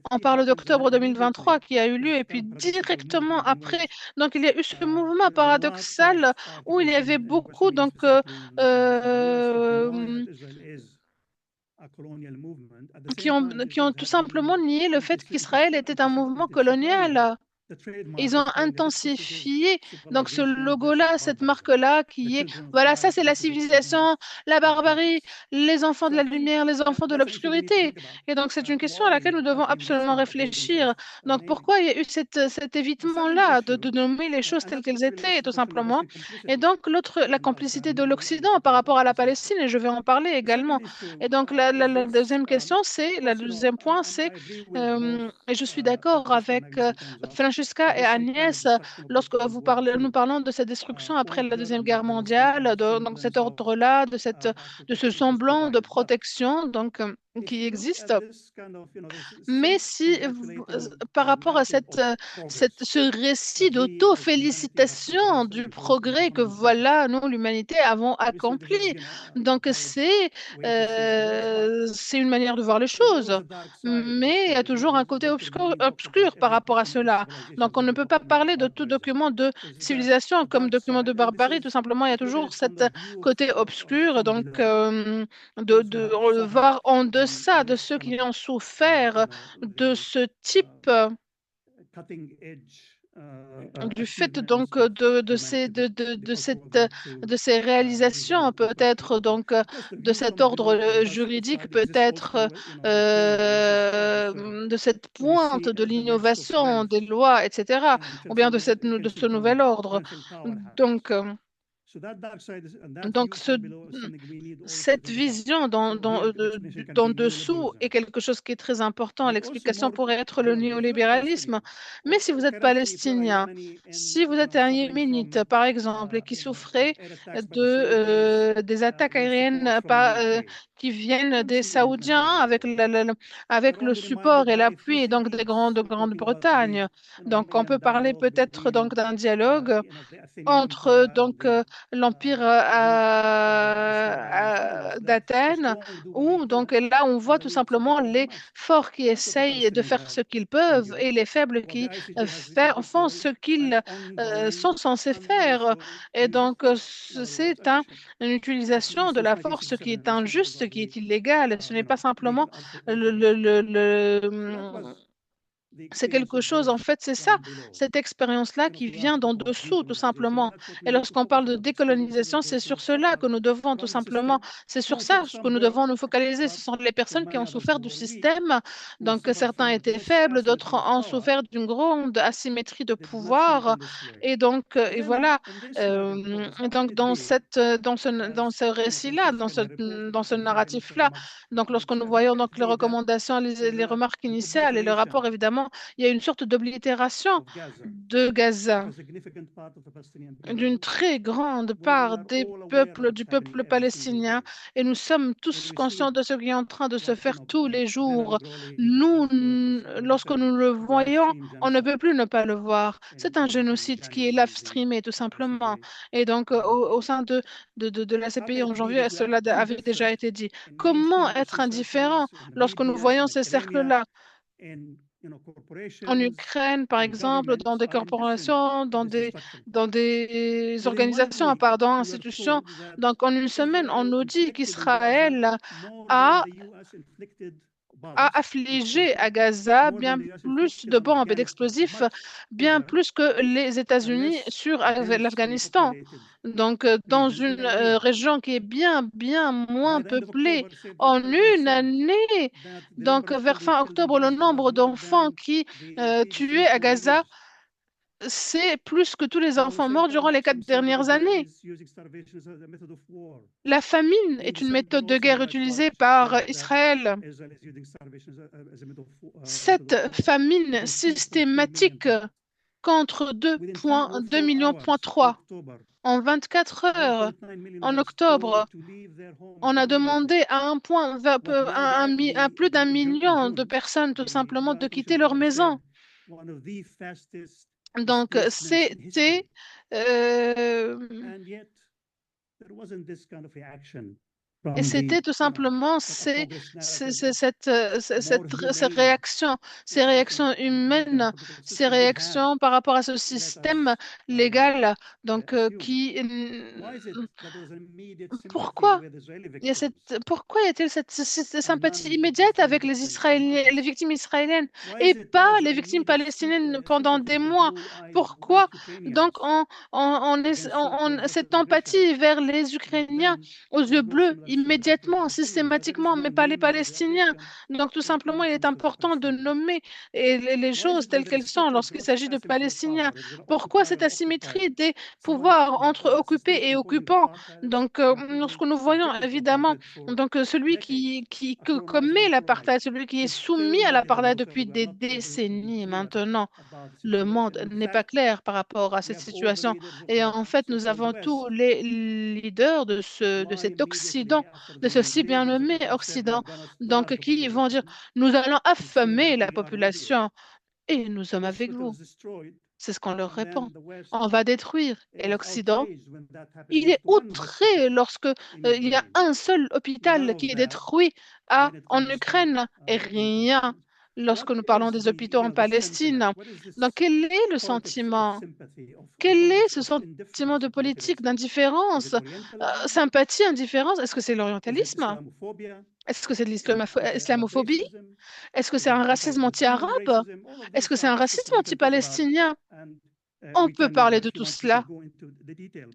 on parle d'octobre 2023 qui a eu lieu et puis directement après, donc il y a eu ce mouvement paradoxal où il y avait beaucoup qui ont tout simplement nié le fait qu'Israël était un mouvement colonial. Ils ont intensifié donc ce logo-là, cette marque-là qui est, voilà, ça c'est la civilisation, la barbarie, les enfants de la lumière, les enfants de l'obscurité. Et donc c'est une question à laquelle nous devons absolument réfléchir. Donc pourquoi il y a eu cet évitement-là de nommer les choses telles qu'elles étaient, tout simplement. Et donc la complicité de l'Occident par rapport à la Palestine, et je vais en parler également. Et donc la deuxième question, le deuxième point, c'est, et je suis d'accord avec Francesca et Agnès, lorsque nous parlons de cette destruction après la Deuxième Guerre mondiale, donc cet ordre-là, de ce semblant de protection qui existe. Mais si, par rapport à ce récit d'auto-félicitation du progrès que voilà, nous, l'humanité, avons accompli, donc c'est une manière de voir les choses. Mais il y a toujours un côté obscur par rapport à cela. Donc, on ne peut pas parler de tout document de civilisation comme document de barbarie. Tout simplement, il y a toujours cet côté obscur. Donc, de voir en deçà de ceux qui ont souffert de ce type du fait donc de ces réalisations, peut-être donc de cet ordre juridique, peut-être de cette pointe de l'innovation des lois, etc., ou bien de ce nouvel ordre. Donc, donc cette vision d'en dessous est quelque chose qui est très important. L'explication pourrait être le néolibéralisme. Mais si vous êtes palestinien, si vous êtes un yéménite, par exemple, et qui souffrait des attaques aériennes qui viennent des Saoudiens avec le support et l'appui donc des Grande-Bretagne. Donc, on peut parler peut-être donc d'un dialogue entre l'empire d'Athènes, où donc là on voit tout simplement les forts qui essayent de faire ce qu'ils peuvent et les faibles qui font ce qu'ils sont censés faire. Et donc c'est une utilisation de la force qui est injuste, qui est illégale. Ce n'est pas simplement c'est quelque chose, en fait, c'est ça, cette expérience-là qui vient d'en dessous, tout simplement. Et lorsqu'on parle de décolonisation, c'est sur cela que nous devons, tout simplement, c'est sur ça que nous devons nous focaliser. Ce sont les personnes qui ont souffert du système. Donc, certains étaient faibles, d'autres ont souffert d'une grande asymétrie de pouvoir. Et donc, et voilà. Et donc, dans ce récit-là, dans ce narratif-là, donc, lorsque nous voyons donc les recommandations, les remarques initiales et le rapport, évidemment, simplement, il y a une sorte d'oblitération de Gaza, d'une très grande part du peuple palestinien, et nous sommes tous conscients de ce qui est en train de se faire tous les jours. Lorsque nous le voyons, on ne peut plus ne pas le voir. C'est un génocide qui est live streamé, tout simplement. Et donc, au sein de la CPI en janvier, cela avait déjà été dit. Comment être indifférent lorsque nous voyons ces cercles-là en Ukraine, par exemple, dans des corporations, dans des organisations, pardon, institutions? Donc, en une semaine, on nous dit qu'Israël a affligé à Gaza bien plus de bombes et d'explosifs, bien plus que les États-Unis sur l'Afghanistan. Donc, dans une région qui est bien moins peuplée, en une année, donc vers fin octobre, le nombre d'enfants qui tués à Gaza, c'est plus que tous les enfants morts durant les 4 dernières années. La famine est une méthode de guerre utilisée par Israël. Cette famine systématique contre 2,2 millions, en 24 heures, en octobre, on a demandé à plus d'1 million de personnes tout simplement de quitter leur maison. Donc, c'était et c'était tout simplement ces réactions humaines, ces réactions par rapport à ce système légal, donc pourquoi pourquoi y a-t-il cette sympathie immédiate avec les Israéliens, les victimes israéliennes et pas les victimes palestiniennes pendant des mois? Pourquoi donc cette empathie vers les Ukrainiens aux yeux bleus, immédiatement, systématiquement, mais pas les Palestiniens? Donc, tout simplement, il est important de nommer les choses telles qu'elles sont lorsqu'il s'agit de Palestiniens. Pourquoi cette asymétrie des pouvoirs entre occupés et occupants? Donc, lorsque nous voyons évidemment donc, celui qui commet l'apartheid, celui qui est soumis à l'apartheid depuis des décennies maintenant, le monde n'est pas clair par rapport à cette situation. Et en fait, nous avons tous les leaders de cet Occident, de ce si bien nommé Occident, donc qui vont dire, nous allons affamer la population et nous sommes avec vous. C'est ce qu'on leur répond. On va détruire. Et l'Occident, il est outré lorsque il y a un seul hôpital qui est détruit en Ukraine et rien lorsque nous parlons des hôpitaux en Palestine. Donc, quel est le sentiment? Quel est ce sentiment de politique, d'indifférence, sympathie, indifférence? Est-ce que c'est l'orientalisme? Est-ce que c'est de l'islamophobie? Est-ce que c'est un racisme anti-arabe? Est-ce que c'est un racisme anti-palestinien? On peut parler de tout cela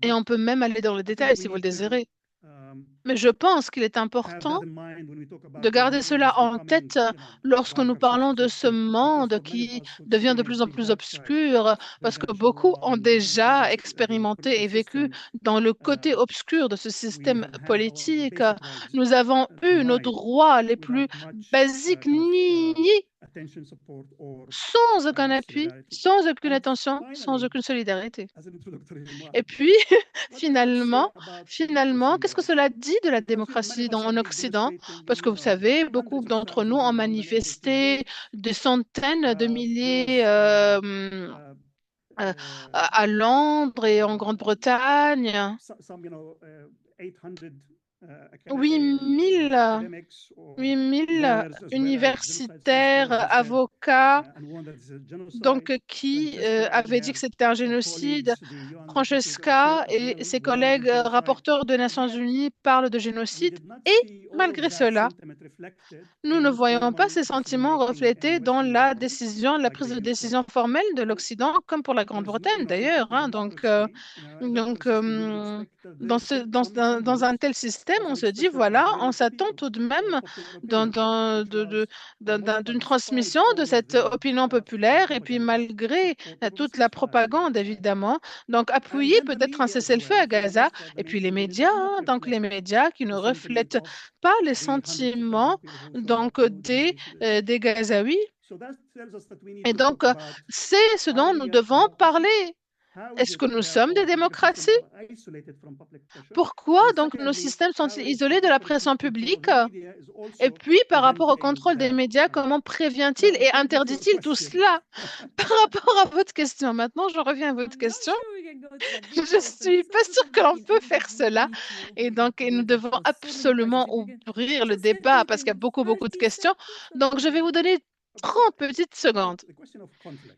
et on peut même aller dans le détail si vous le désirez. Mais je pense qu'il est important de garder cela en tête lorsque nous parlons de ce monde qui devient de plus en plus obscur, parce que beaucoup ont déjà expérimenté et vécu dans le côté obscur de ce système politique. Nous avons eu nos droits les plus basiques niés sans aucun appui, sans aucune attention, sans aucune solidarité. Et puis, finalement, qu'est-ce que cela dit de la démocratie en Occident? Parce que vous savez, beaucoup d'entre nous ont manifesté, des centaines de milliers à Londres et en Grande-Bretagne. 8 000 universitaires, avocats, donc qui avaient dit que c'était un génocide. Francesca et ses collègues rapporteurs des Nations Unies parlent de génocide et malgré cela, nous ne voyons pas ces sentiments reflétés dans la prise de décision formelle de l'Occident, comme pour la Grande-Bretagne d'ailleurs. Dans un tel système, on se dit, voilà, on s'attend tout de même d'une transmission de cette opinion populaire et puis malgré toute la propagande, évidemment, donc appuyer peut-être un cessez-le-feu à Gaza et puis les médias, donc les médias qui ne reflètent pas les sentiments donc des Gazaouis Et donc, c'est ce dont nous devons parler. Est-ce que nous sommes des démocraties? Pourquoi donc nos systèmes sont-ils isolés de la pression publique? Et puis, par rapport au contrôle des médias, comment prévient-il et interdit-il tout cela? Par rapport à votre question, maintenant, je reviens à votre question. Je ne suis pas sûre que l'on peut faire cela. Et donc, nous devons absolument ouvrir le débat parce qu'il y a beaucoup, beaucoup de questions. Donc, je vais vous donner 30 petites secondes.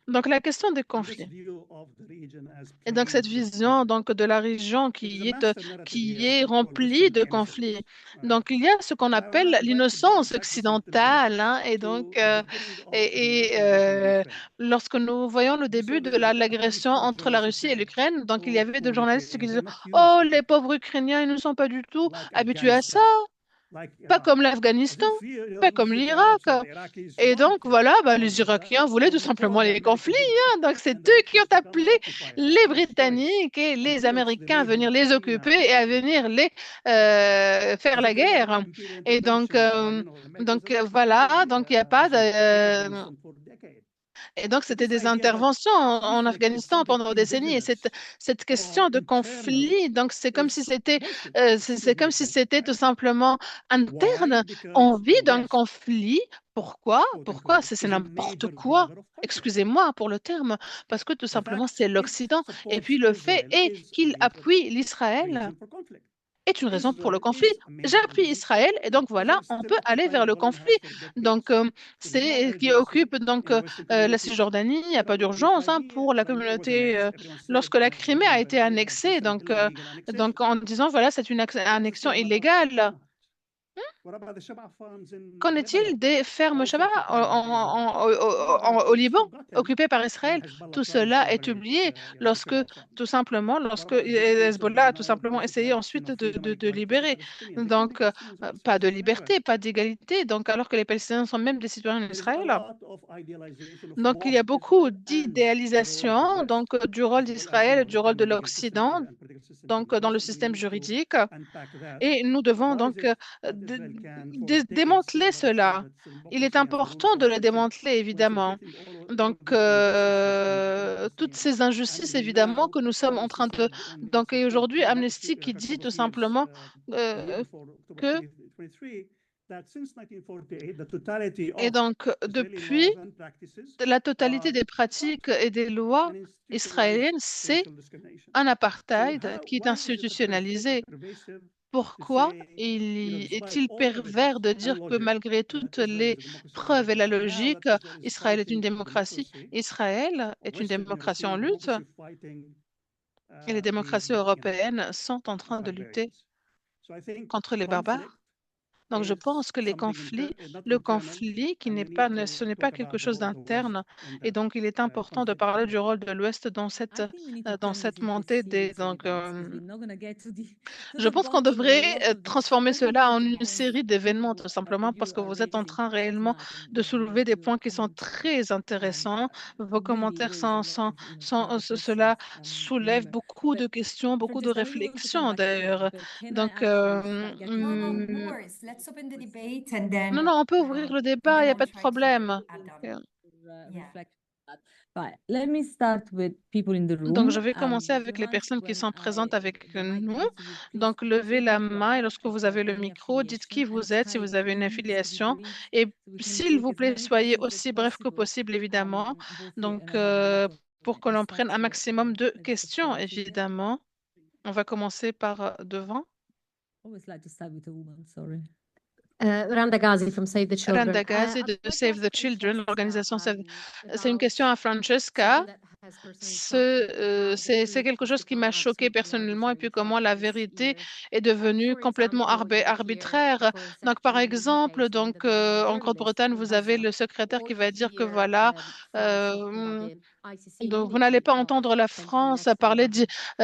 Donc, la question des conflits. Et donc, cette vision donc, de la région qui est remplie de conflits. Donc, il y a ce qu'on appelle l'innocence occidentale. Hein, et donc, lorsque nous voyons le début de l'agression entre la Russie et l'Ukraine, donc il y avait des journalistes qui disaient, oh, les pauvres Ukrainiens, ils ne sont pas du tout habitués à ça. Pas comme l'Afghanistan, pas comme l'Irak. Et donc, voilà, les Irakiens voulaient tout simplement les conflits. Hein. Donc, c'est eux qui ont appelé les Britanniques et les Américains à venir les occuper et à venir les faire la guerre. Et donc, voilà, donc il n'y a pas de... Et donc, c'était des interventions en Afghanistan pendant des décennies. Et cette question de conflit, donc c'est comme si c'était tout simplement interne. On vit d'un conflit. Pourquoi? Pourquoi? C'est n'importe quoi. Excusez-moi pour le terme, parce que tout simplement, c'est l'Occident. Et puis, le fait est qu'il appuie l'Israël est une raison pour le conflit. J'appuie Israël et donc voilà, on peut aller vers le conflit. Donc, c'est qui occupe donc la Cisjordanie, il n'y a pas d'urgence hein, pour la communauté. Lorsque la Crimée a été annexée, donc en disant voilà, c'est une annexion illégale. Qu'en est-il des fermes Shabbat au Liban, occupées par Israël? Tout cela est oublié lorsque Hezbollah a tout simplement essayé ensuite de libérer. Donc, pas de liberté, pas d'égalité, donc alors que les Palestiniens sont même des citoyens d'Israël. Donc, il y a beaucoup d'idéalisation donc, du rôle d'Israël et du rôle de l'Occident donc, dans le système juridique. Et nous devons donc démanteler cela. Il est important de le démanteler, évidemment. Donc, toutes ces injustices, évidemment, que nous sommes en train de... Donc, et aujourd'hui, Amnesty qui dit tout simplement que... Et donc, depuis la totalité des pratiques et des lois israéliennes, c'est un apartheid qui est institutionnalisé. Pourquoi est-il pervers de dire que malgré toutes les preuves et la logique, Israël est une démocratie? Israël est une démocratie en lutte et les démocraties européennes sont en train de lutter contre les barbares. Donc, je pense que le conflit ce n'est pas quelque chose d'interne. Et donc, il est important de parler du rôle de l'Ouest dans cette montée je pense qu'on devrait transformer cela en une série d'événements, tout simplement, parce que vous êtes en train réellement de soulever des points qui sont très intéressants. Vos commentaires cela soulève beaucoup de questions, beaucoup de réflexions, d'ailleurs. Donc, non, non, on peut ouvrir le débat, il n'y a pas de problème. Donc, je vais commencer avec les personnes qui sont présentes avec nous. Donc, levez la main et lorsque vous avez le micro, dites qui vous êtes, si vous avez une affiliation. Et s'il vous plaît, soyez aussi bref que possible, évidemment. Donc, pour que l'on prenne un maximum de questions, évidemment. On va commencer par devant. Randa Ghazi from Save the Children. Randa Ghazi de Save the Children, l'organisation Save. C'est une question à Francesca. C'est quelque chose qui m'a choqué personnellement et puis comment la vérité est devenue complètement arbitraire. Donc, par exemple, donc, en Grande-Bretagne, vous avez le secrétaire qui va dire que voilà, donc vous n'allez pas entendre la France parler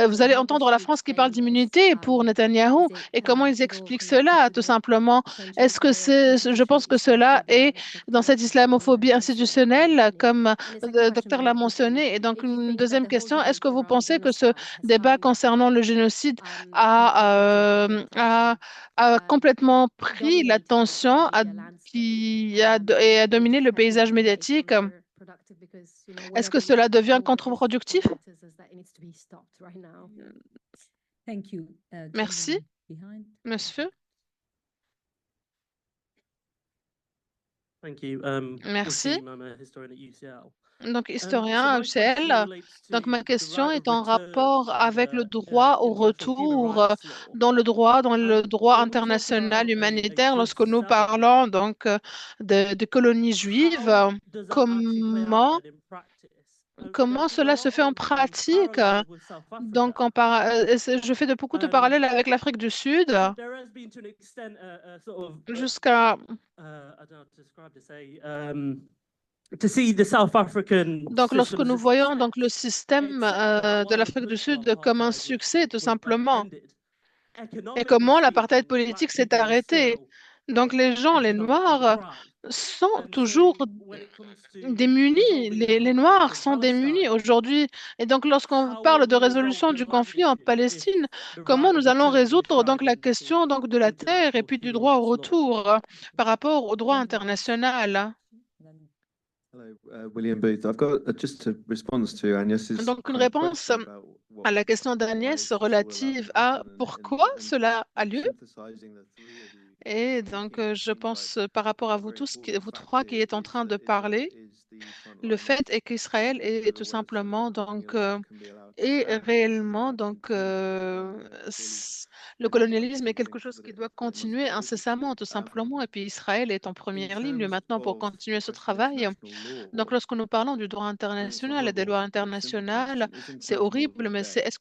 vous allez entendre la France qui parle d'immunité pour Netanyahou et comment ils expliquent cela, tout simplement. Je pense que cela est dans cette islamophobie institutionnelle, comme le docteur l'a mentionné, et donc, une deuxième question, est-ce que vous pensez que ce débat concernant le génocide a complètement pris l'attention et a dominé le paysage médiatique? Est-ce que cela devient contre-productif? Thank you. Merci, Gentleman behind. monsieur. Thank you. Merci. Wasim, I'm a historian at UCL. Donc, So historien à my question UCL. relates Donc, to ma the question right est of en return rapport avec le under droit au universal human retour rights law. dans le droit And when we talk international about a humanitaire, just lorsque nous settlement, parlons donc de colonies juives, how does that actually play out comment, then in practice? There comment seems a cela se lot fait en of pratique? parallels with South Donc, Africa. je fais beaucoup de Um, parallèles avec l'Afrique du Sud and there has been to an extent a sort of jusqu'à I don't know how to describe this, to see the South African donc lorsque system as nous a voyons donc le success, système except that de while l'Afrique du political Sud comme un apartheid succès tout was simplement, ended, et economically comment l'apartheid speaking, politique black s'est people were arrêté. still Donc les gens, les economically Noirs, deprived. sont And toujours so when it comes to démunis. resolving the Les conflict Noirs in sont démunis Palestine, aujourd'hui. Et donc lorsqu'on how parle will de we resolve résolution the du land conflit en issue if Palestine, the comment right of nous allons return is résoudre donc enshrined la into question donc de la terre et international puis du human droit au rights law? retour par rapport au droit international? Hello, William Booth. I've got just a response to Agnes's Donc une kind of réponse question about what à la question why d'Agnès is this all relative allowed to à happen pourquoi and cela a lieu. synthesizing the three of you Et donc, speaking, it je seems pense like par rapport à a vous very tous, important vous fact trois qui here êtes en is train that de Israel parler, is the front le line fait est qu'Israël of est tout civil war, so simplement nothing donc else can be allowed to et stand. réellement That donc continues clearly le very much colonialisme est quelque continuing, chose but qui doit it must continuer be able incessamment, tout to. simplement. Et puis Israël est en In première ligne terms maintenant pour of continuer the ce question of travail. international Donc, law, lorsque nous parlons du droit I mean, it's a international et des horrible lois but simple internationales, question. Is c'est international horrible, law mais dead? est-ce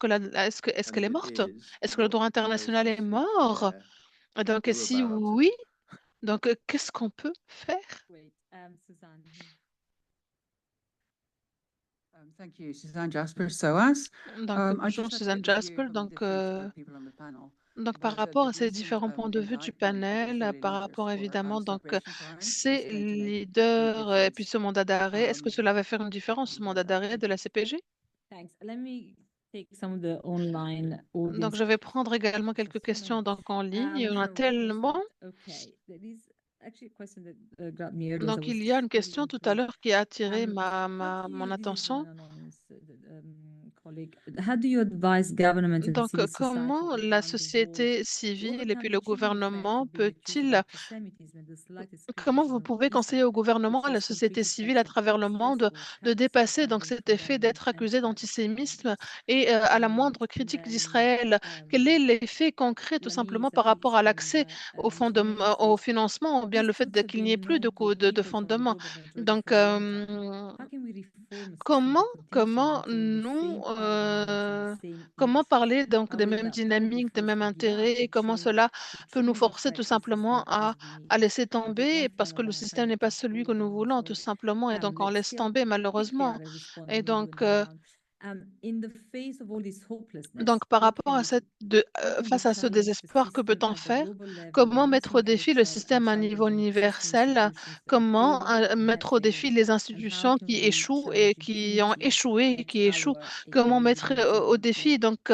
And qu'elle if est it morte? is, Est-ce que le droit what does international est Mr. mort? Clare Donc, et do si about oui, it? donc qu'est-ce qu'on peut faire? Great. Suzanne. Thank you, Suzanne Jasper, SOAS. Donc, I bonjour just had to Suzanne get the view Jasper. from the different people on the panel. Donc, par There's rapport the à ces recent différents points de vue du indictment of panel, Israeli par leaders rapport for évidemment donc separation front is ces going to make any leaders et puis difference. ce mandat d'arrêt, est-ce que cela va faire une différence, ce mandat d'arrêt de la CPG? Thanks. Let me take some of the online Donc, audience. je vais prendre également quelques questions donc en ligne. On a tellement. Okay, there is actually a question that grabbed me earlier. Donc, il y a une question tout à l'heure qui a attiré mon attention. How do you advise government and Donc, civil comment society la around the société world civile et puis overcome le the cumulative effect gouvernement of being accused of peut-il, anti-Semitism and the slightest comment vous criticism of pouvez conseiller Israel, au gouvernement, à which la has société concrete civile à effects of travers le taxes monde or de cuts or dépasser donc funding cet from effet government d'être and accusé private d'antisémisme companies? et à la moindre And critique then d'Israël? Quel est l'effet concret tout let me use simplement a par phrase rapport à from l'accès au Tremaine au says, financement ou bien le these fait talks have qu'il n'y ait been plus known to de people from the fondement? global majority Donc, for a long time. How can we reform a system that continuously comment maintaining the same paradigms and the same comment interests? parler donc How des will mêmes that probably dynamiques, des force mêmes the intérêts Iraqi et comment change cela to peut nous change their forcer tout practices simplement as we need? à laisser I think tomber one parce thing que le about système n'est climate pas is celui que nous proven, voulons tout so simplement et donc on let's laisse still tomber pick the malheureusement. other respond Et and we'll do donc, another round. In the face of all this hopelessness, donc, par what rapport can à we do? How can we face à ce challenge the désespoir, que system peut-on at the faire? global level Comment mettre au using défi le culture and système à niveau psychology and existing universel? institutions that have Comment failed and have mettre au défi failed? les And how institutions can qui we échouent et challenge qui ont impunity échoué et at qui échouent? our Comment mettre humanity au level? défi donc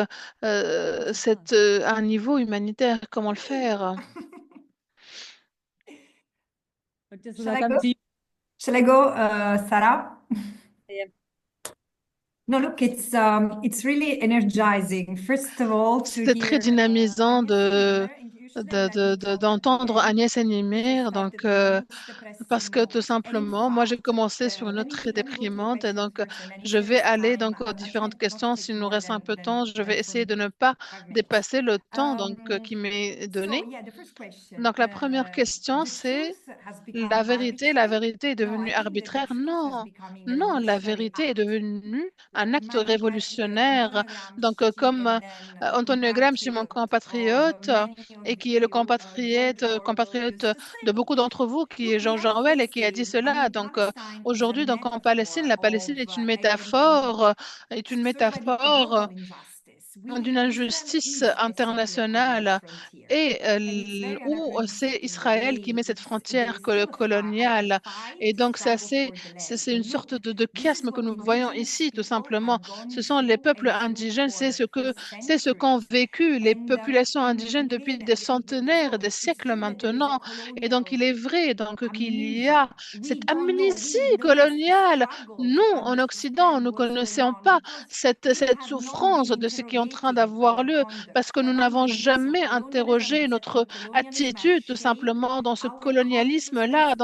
Suzanne. à un niveau humanitaire? Comment le faire? Just Shall I come go? to you. Shall I go, Sarah? Yeah. No, look, it's really energizing. First of all, to C'était très hear dynamisant Agnes Niemeyer, and usually let me talk at the d'entendre end Agnès because I Niemeyer. Donc, started in the most parce depressing que tout note. And in simplement, moi, j'ai fact, commencé sur une note très let me go to the déprimante. Et question donc, first, and then if je there vais is aller time, donc aux I'll différentes try not to questions. take S'il nous more reste un peu de temps, je vais essayer de ne 4 pas 5 minutes. dépasser le temps donc, qui m'est donné. So yeah, the first question. Donc, la première question, The c'est truth has become la vérité. La arbitrary? vérité est No, I devenue think that the arbitraire? truth has Non, becoming a non, la revolutionary vérité est act. devenue un acte Imagine like révolutionnaire. Antonio Donc, Gramsci comme and then a Antonio Gramsci, mon compatriot of compatriote, many et of qui est le you, George Orwell, compatriote used to de say, beaucoup d'entre vous, qui est look, we George are Orwell, et qui a dit facing, I cela. mean, Donc, Palestine is a aujourd'hui, donc en Palestine, metaphor la of Palestine est une again métaphore, sort of like a global injustice. d'une injustice internationale et où c'est Israël qui met cette frontière coloniale. Et donc, c'est une sorte de chiasme que nous voyons ici, tout simplement. Ce sont les peuples indigènes, c'est ce qu'ont vécu les populations indigènes depuis des centenaires, des siècles maintenant. Et donc, il est vrai donc qu'il y a cette amnésie coloniale. Nous, en Occident, nous ne connaissons pas cette souffrance de ce qui est en train d'avoir lieu parce que nous n'avons jamais interrogé notre attitude tout simplement dans ce colonialisme-là,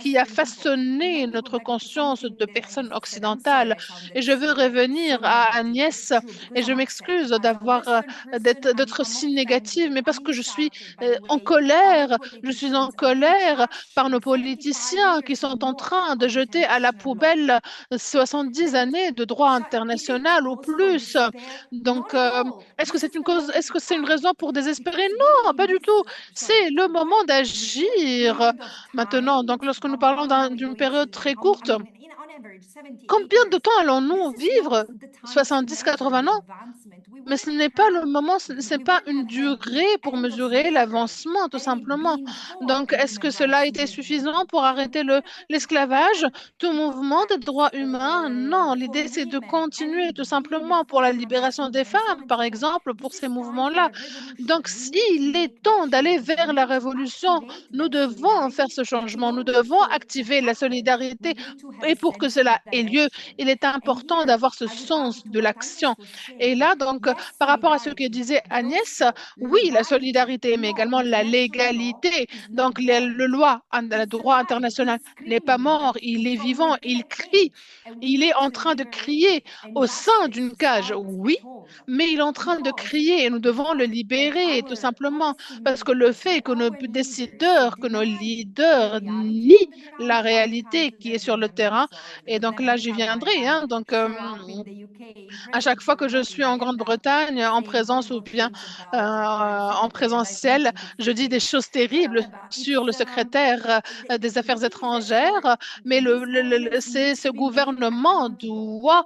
qui a façonné notre conscience de personnes occidentales. Et je veux revenir à Agnès et je m'excuse d'être si négative, mais parce que je suis en colère. Je suis en colère par nos politiciens qui sont en train de jeter à la poubelle 70 années de droit international ou plus. Donc, est-ce que c'est une cause, est-ce que c'est une raison pour désespérer? Non, pas du tout. C'est le moment d'agir maintenant. Donc, lorsque nous parlons d'une période très courte, combien de temps allons-nous vivre? 70, 80 ans? Mais ce n'est pas le moment, ce n'est pas une durée pour mesurer l'avancement, tout simplement. Donc, est-ce que cela a été suffisant pour arrêter l'esclavage, tout mouvement des droits humains? Non, l'idée, c'est de continuer, tout simplement, pour la libération des femmes, par exemple, pour ces mouvements-là. Donc, s'il est temps d'aller vers la révolution, nous devons faire ce changement, nous devons activer la solidarité. Et pour que cela ait lieu, il est important d'avoir ce sens de l'action. Et là, donc, par rapport à ce que disait Agnès, oui, la solidarité, mais également la légalité. Donc, le droit international n'est pas mort, il est vivant, il crie. Il est en train de crier au sein d'une cage, oui, mais il est en train de crier et nous devons le libérer, tout simplement, parce que le fait que nos décideurs, que nos leaders nient la réalité qui est sur le terrain, et donc là, j'y viendrai, hein, donc, à chaque fois que je suis en Grande-Bretagne, en présence ou bien en présentiel, je dis des choses terribles sur le secrétaire des Affaires étrangères, mais ce gouvernement doit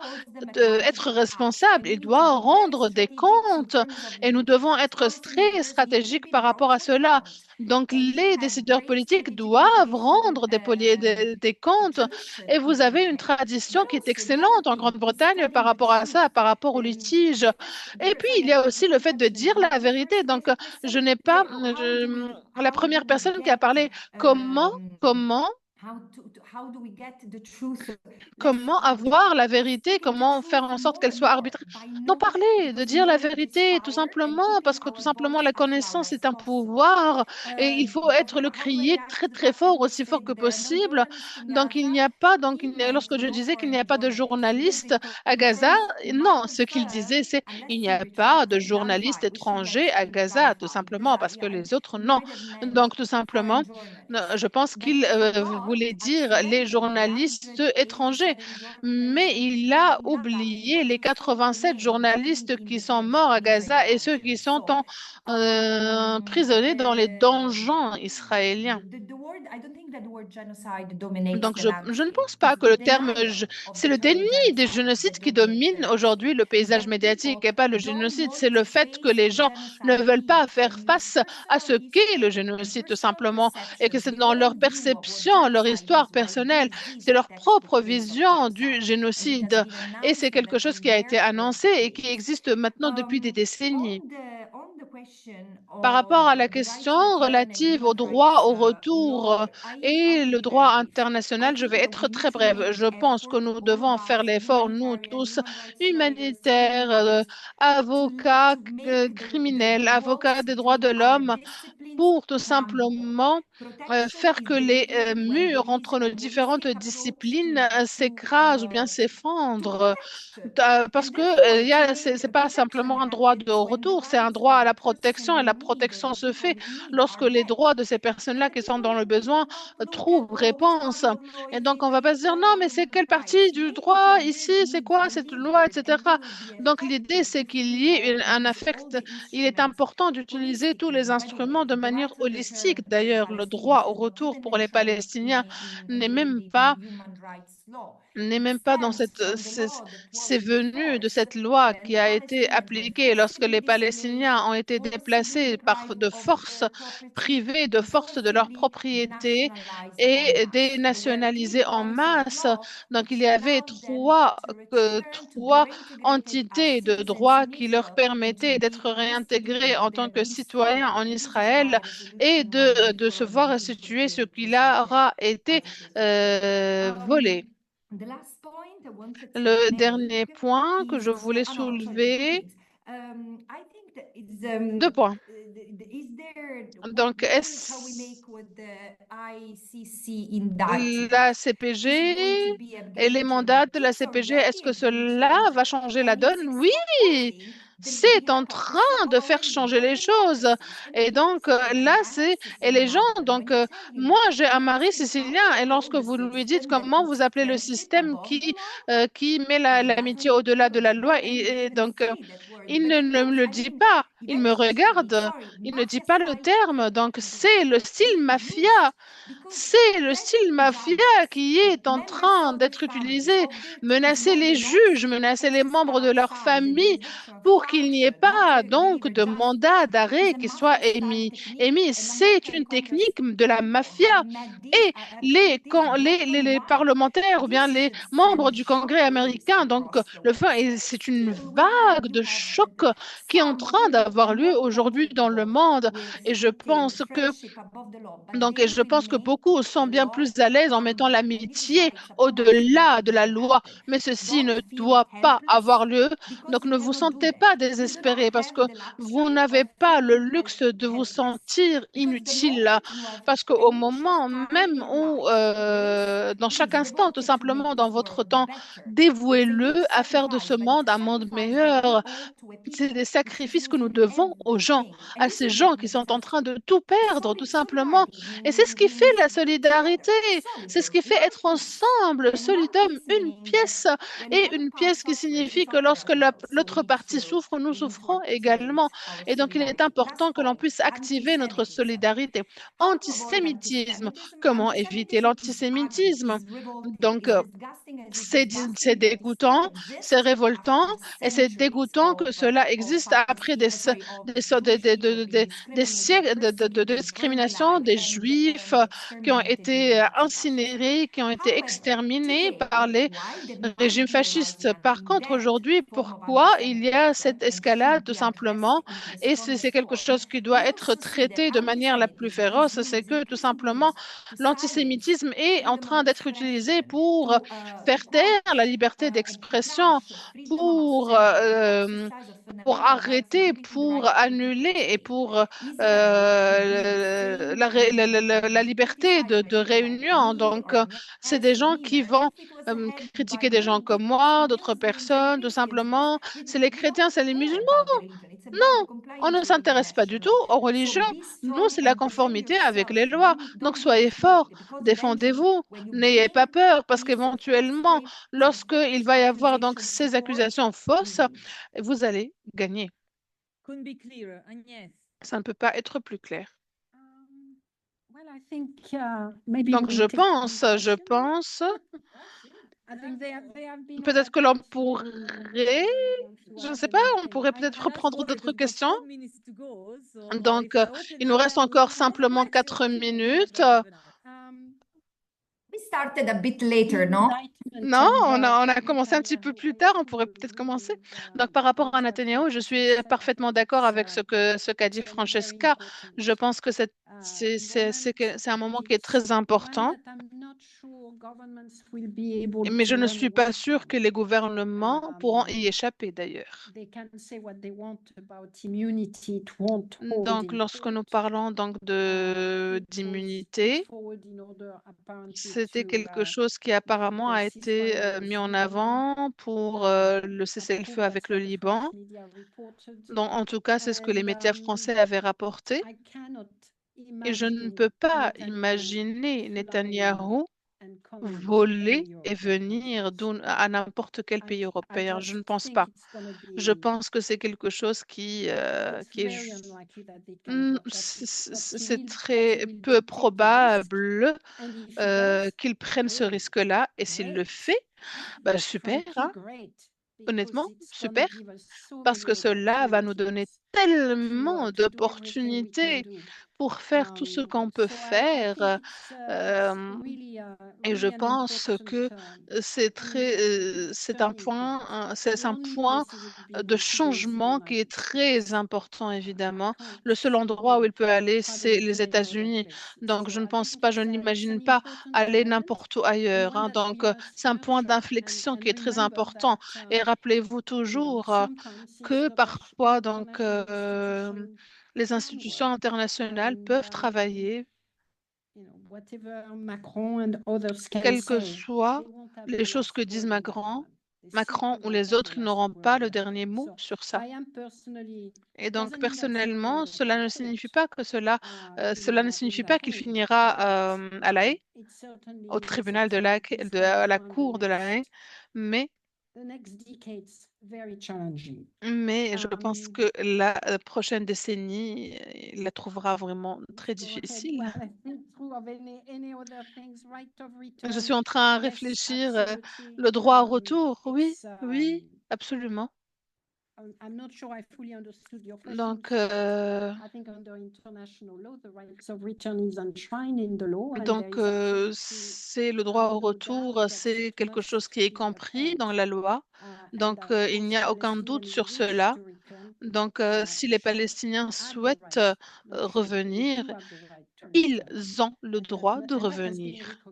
être responsable, il doit rendre des comptes et nous devons être très stratégiques par rapport à cela. Donc, les décideurs politiques doivent rendre des comptes et vous avez une tradition qui est excellente en Grande-Bretagne par rapport à ça, par rapport au litige. Et puis, il y a aussi le fait de dire la vérité. Donc, je n'ai pas la première personne qui a parlé comment avoir la vérité, comment faire en sorte qu'elle soit arbitraire. D'en parler, de dire la vérité, tout simplement, parce que tout simplement, la connaissance est un pouvoir et il faut le crier très, très fort, aussi fort que possible. Donc, lorsque je disais qu'il n'y a pas de journalistes à Gaza, non, ce qu'il disait, c'est il n'y a pas de journalistes étrangers à Gaza, tout simplement, parce que les autres, non. Donc, tout simplement, je pense qu'il voulait dire les journalistes étrangers, mais il a oublié les 87 journalistes qui sont morts à Gaza et ceux qui sont emprisonnés dans les donjons israéliens. Donc, je ne pense pas que le terme, c'est le déni des génocides qui domine aujourd'hui le paysage médiatique et pas le génocide. C'est le fait que les gens ne veulent pas faire face à ce qu'est le génocide, tout simplement, et que c'est dans leur perception, leur histoire personnelle, c'est leur propre vision du génocide. Et c'est quelque chose qui a été annoncé et qui existe maintenant depuis des décennies. Par rapport à la question relative au droit au retour et le droit international, je vais être très brève. Je pense que nous devons faire l'effort, nous tous, humanitaires, avocats criminels, avocats des droits de l'homme, pour tout simplement faire que les murs entre nos différentes disciplines s'écrasent ou bien s'effondrent. Parce que c'est pas simplement un droit de retour, c'est un droit à la protection et la protection se fait lorsque les droits de ces personnes-là qui sont dans le besoin trouvent réponse. Et donc, on va pas se dire non, mais c'est quelle partie du droit ici, c'est quoi cette loi, etc. Donc, l'idée, c'est qu'il y ait un affect. Il est important d'utiliser tous les instruments de manière holistique. D'ailleurs, le droit au retour pour les Palestiniens n'est même pas n'est même pas dans c'est venu de cette loi qui a été appliquée lorsque les Palestiniens ont été déplacés de force, privés de force de leur propriété et dénationalisés en masse. Donc, il y avait trois entités de droit qui leur permettaient d'être réintégrés en tant que citoyens en Israël et de se voir restituer ce qui leur a été volé. Le dernier point que je voulais soulever, deux points. Donc, est-ce la CPG et les mandats de la CPG, est-ce que cela va changer la donne? Oui, c'est en train de faire changer les choses. Et donc, là, et les gens, donc, moi, j'ai un mari sicilien, et lorsque vous lui dites comment vous appelez le système qui met l'amitié au-delà de la loi, et donc, il ne me le dit pas, il me regarde, il ne dit pas le terme. Donc, c'est le style mafia. C'est le style mafia qui est en train d'être utilisé, menacer les juges, menacer les membres de leur famille pour qu'il n'y ait pas donc de mandat d'arrêt qui soit émis. C'est une technique de la mafia. Et les parlementaires ou bien les membres du Congrès américain, donc c'est une vague de choc qui est en train d'avoir lieu aujourd'hui dans le monde. Et je pense que et je pense que beaucoup sont bien plus à l'aise en mettant l'amitié au-delà de la loi, mais ceci ne doit pas avoir lieu. Donc, ne vous sentez pas désespéré parce que vous n'avez pas le luxe de vous sentir inutile. Parce qu'au moment même où, dans chaque instant, tout simplement dans votre temps, dévouez-le à faire de ce monde un monde meilleur. C'est des sacrifices que nous devons aux gens, à ces gens qui sont en train de tout perdre, tout simplement. Et c'est ce qui fait la solidarité. C'est ce qui fait être ensemble, solidum, une pièce. Et une pièce qui signifie que lorsque l'autre partie souffre, nous souffrons également. Et donc, il est important que l'on puisse activer notre solidarité. Antisémitisme. Comment éviter l'antisémitisme? Donc, c'est dégoûtant, c'est révoltant et c'est dégoûtant que cela existe après des siècles de discrimination des Juifs qui ont été incinérés, qui ont été exterminés par les régimes fascistes. Par contre, aujourd'hui, pourquoi il y a cette escalade tout simplement? Et c'est quelque chose qui doit être traité de manière la plus féroce, c'est que tout simplement l'antisémitisme est en train d'être utilisé pour faire taire la liberté d'expression, pour arrêter, pour annuler et pour la liberté de réunion. Donc, c'est des gens qui vont critiquer des gens comme moi, d'autres personnes, tout simplement. C'est les chrétiens, c'est les musulmans. Non, on ne s'intéresse pas du tout aux religions. Nous, c'est la conformité avec les lois. Donc, soyez forts, défendez-vous, n'ayez pas peur, parce qu'éventuellement, lorsqu'il va y avoir donc ces accusations fausses, vous allez gagner. Couldn't be clearer. Agnès. Ça ne peut pas être plus clair. Well, I think, maybe Donc, we'll je take some pense, questions. I think they have been peut-être que l'on pourrait, to je ne sais answer pas, them. on pourrait I peut-être just reprendre worry d'autres we've got questions. 4 minutes to go, so Donc, if I open il nous up, reste then encore we'll have more simplement questions 4 and we'll minutes. just run out. We started a bit later, no? Non, on a commencé un petit peu plus tard, on pourrait peut-être commencer. Donc, par rapport à Netanyahu, je suis parfaitement d'accord avec ce qu'a dit Francesca. Je pense que c'est un moment qui est très important, mais je ne suis pas sûre que les gouvernements pourront y échapper d'ailleurs. Donc, lorsque nous parlons donc d'immunité, c'était quelque chose qui apparemment a été mis en avant pour le cessez-le-feu avec le Liban. Donc, en tout cas, c'est ce que les médias français avaient rapporté. Et je ne peux pas imaginer Netanyahou voler et venir à n'importe quel pays européen. Je ne pense pas. Je pense que c'est quelque chose qui est c'est très peu probable qu'il prenne ce risque-là. Et s'il le fait, bah, super, hein. Honnêtement, super, parce que cela va nous donner tellement d'opportunités pour faire tout ce qu'on peut faire. Et je pense que c'est un point de changement qui est très important, évidemment. Le seul endroit où il peut aller, c'est les États-Unis. Donc, je ne pense pas, je n'imagine pas aller n'importe où ailleurs, hein. Donc, c'est un point d'inflexion qui est très important. Et rappelez-vous toujours que parfois, donc, les institutions internationales peuvent travailler, quelles que soient les choses que disent Macron ou les autres, ils n'auront pas le dernier mot sur ça. Et donc, personnellement, cela ne signifie pas cela ne signifie pas qu'il finira à La Haye, au tribunal à la cour de La Haye, mais je pense que la prochaine décennie, il la trouvera vraiment très difficile. Je suis en train de réfléchir, le droit au retour, oui, oui, absolument. Donc, c'est le droit au retour, c'est quelque chose qui est compris dans la loi. Donc, il n'y a aucun doute sur cela. Donc, si les Palestiniens souhaitent revenir, ils ont le droit de revenir.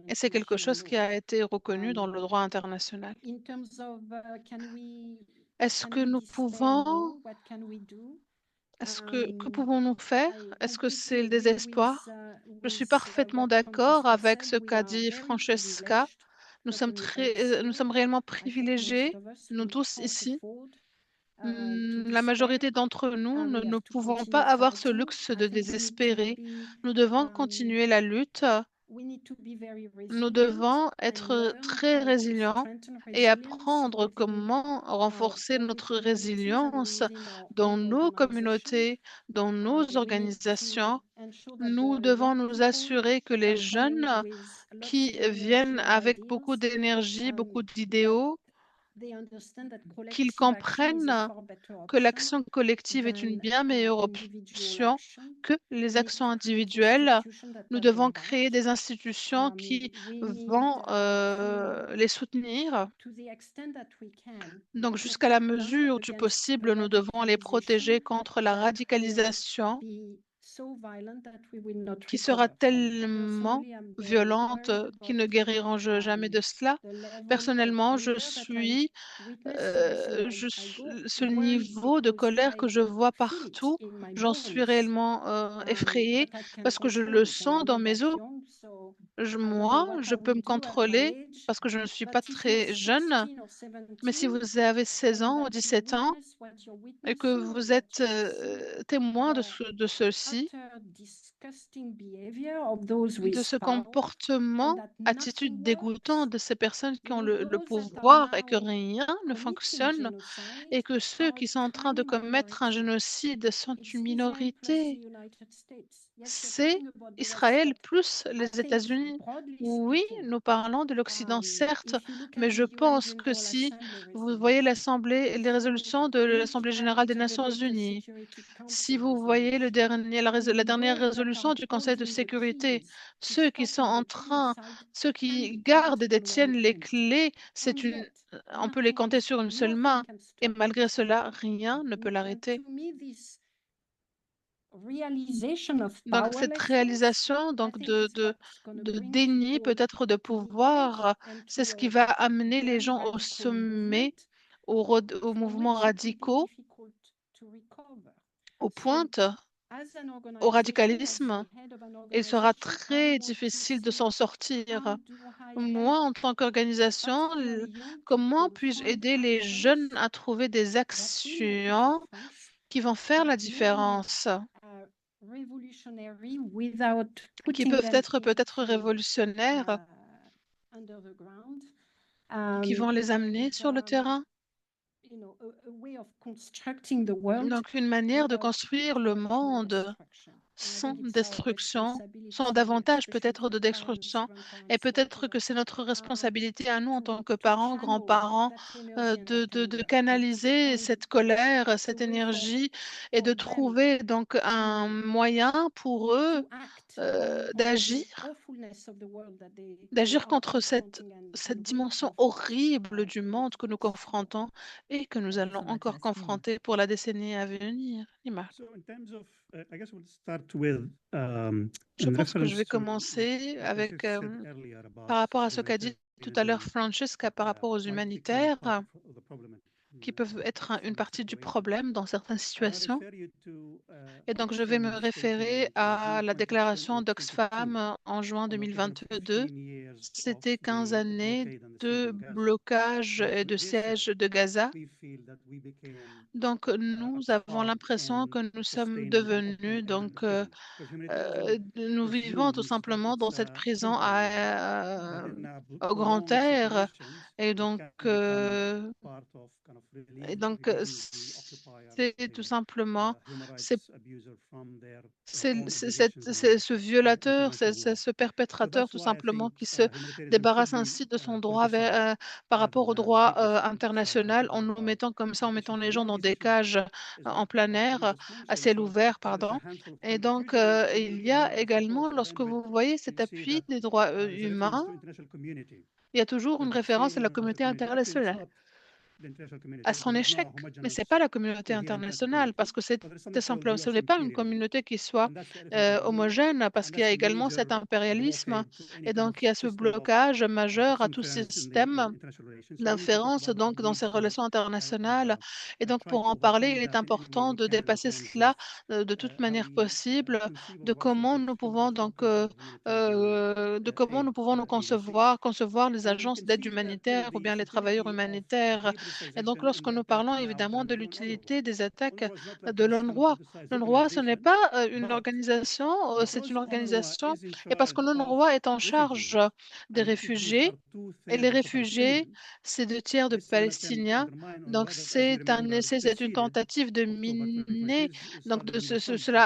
Et c'est quelque chose qui a été reconnu dans le droit international. Est-ce que nous pouvons, que pouvons-nous faire? Est-ce que c'est le désespoir? Je suis parfaitement d'accord avec ce qu'a dit Francesca. Nous sommes réellement privilégiés, nous tous ici. La majorité d'entre nous ne pouvons pas avoir ce luxe de désespérer. Nous devons continuer la lutte. Nous devons être très résilients et apprendre comment renforcer notre résilience dans nos communautés, dans nos organisations. Nous devons nous assurer que les jeunes qui viennent avec beaucoup d'énergie, beaucoup d'idéaux, qu'ils comprennent que l'action collective est une bien meilleure option que les actions individuelles. Nous devons créer des institutions qui vont les soutenir. Donc, jusqu'à la mesure du possible, nous devons les protéger contre la radicalisation qui sera tellement violente qu'ils ne guériront jamais de cela. Personnellement, ce niveau de colère que je vois partout, j'en suis réellement effrayée parce que je le sens dans mes os. Moi, je peux me contrôler parce que je ne suis pas très jeune, mais si vous avez 16 ans ou 17 ans et que vous êtes témoin de ceci, de ce comportement, attitude dégoûtante de ces personnes qui ont le pouvoir et que rien ne fonctionne et que ceux qui sont en train de commettre un génocide sont une minorité. C'est Israël plus les États-Unis. Oui, nous parlons de l'Occident, certes, mais je pense que si vous voyez les résolutions de l'Assemblée générale des Nations unies, si vous voyez la dernière résolution du Conseil de sécurité, ceux qui gardent et détiennent les clés, on peut les compter sur une seule main. Et malgré cela, rien ne peut l'arrêter. Donc, cette réalisation de déni, peut-être de pouvoir, c'est ce qui va amener les gens au sommet, aux mouvements radicaux, aux pointes, au radicalisme. Il sera très difficile de s'en sortir. Moi, en tant qu'organisation, comment puis-je aider les jeunes à trouver des actions qui vont faire la différence, qui peuvent être peut-être révolutionnaires qui vont les amener sur le terrain. Donc, une manière de construire le monde sans destruction, sans davantage peut-être de destruction. Et peut-être que c'est notre responsabilité à nous en tant que parents, grands-parents, de canaliser cette colère, cette énergie et de trouver donc un moyen pour eux d'agir contre cette dimension horrible du monde que nous confrontons et que nous allons encore confronter pour la décennie à venir. Nima. Je pense que je vais commencer avec, par rapport à ce qu'a dit tout à l'heure Francesca par rapport aux humanitaires qui peuvent être une partie du problème dans certaines situations. Et donc, je vais me référer à la déclaration d'Oxfam en juin 2022. C'était 15 années de blocage et de siège de Gaza. Donc, nous avons l'impression que nous sommes devenus, donc, nous vivons tout simplement dans cette prison au grand air. Et donc, c'est tout simplement, c'est ce violateur, c'est ce perpétrateur tout simplement qui se débarrasse ainsi de son droit par rapport au droit international en nous mettant comme ça, en mettant les gens dans des cages en plein air, à ciel ouvert, pardon. Et donc, il y a également, lorsque vous voyez cet appui des droits humains, il y a toujours une référence à la communauté internationale, à son échec. Mais ce n'est pas la communauté internationale, parce que c'est simple, ce n'est pas une communauté qui soit homogène, parce qu'il y a également cet impérialisme, et donc il y a ce blocage majeur à tout système d'inférence donc dans ces relations internationales. Et donc pour en parler, il est important de dépasser cela de toute manière possible, de comment nous pouvons donc nous concevoir les agences d'aide humanitaire ou bien les travailleurs humanitaires. Et donc lorsque nous parlons évidemment de l'utilité des attaques de l'UNRWA, l'UNRWA ce n'est pas une organisation, c'est une organisation, et parce que l'UNRWA est en charge des réfugiés, et les réfugiés, c'est 2 tiers de Palestiniens. Donc, c'est un essai, c'est une tentative de miner. Donc, cela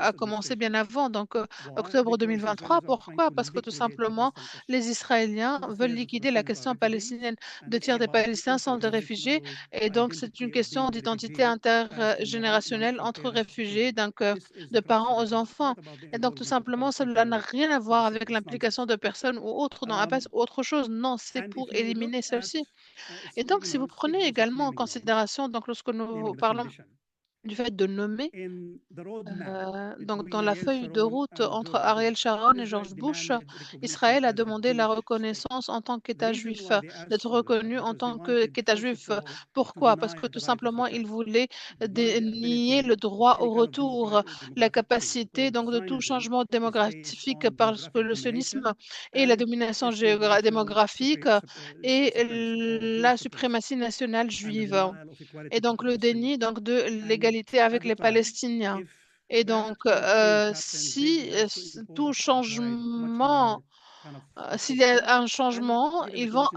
a commencé bien avant, donc octobre 2023. Pourquoi? Parce que tout simplement, les Israéliens veulent liquider la question palestinienne. 2 tiers des Palestiniens sont des réfugiés. Et donc, c'est une question d'identité intergénérationnelle entre réfugiés, donc de parents aux enfants. Et donc, tout simplement, cela n'a rien à voir avec l'implication de personnes ou autres dans Abbas ou autre chose. Non, c'est pour éliminer celle-ci. Et donc, si vous prenez également en considération, donc lorsque nous parlons du fait de nommer, donc dans la feuille de route entre Ariel Sharon et George Bush, Israël a demandé la reconnaissance en tant qu'État juif, d'être reconnu en tant qu'État juif. Pourquoi? Parce que tout simplement, il voulait nier le droit au retour, la capacité donc de tout changement démographique, parce que le sionisme et la domination démographique et la suprématie nationale juive. Et donc le déni donc, de l'égalité avec les Palestiniens. Et donc, si tout changement, s'il y a un changement, ils vont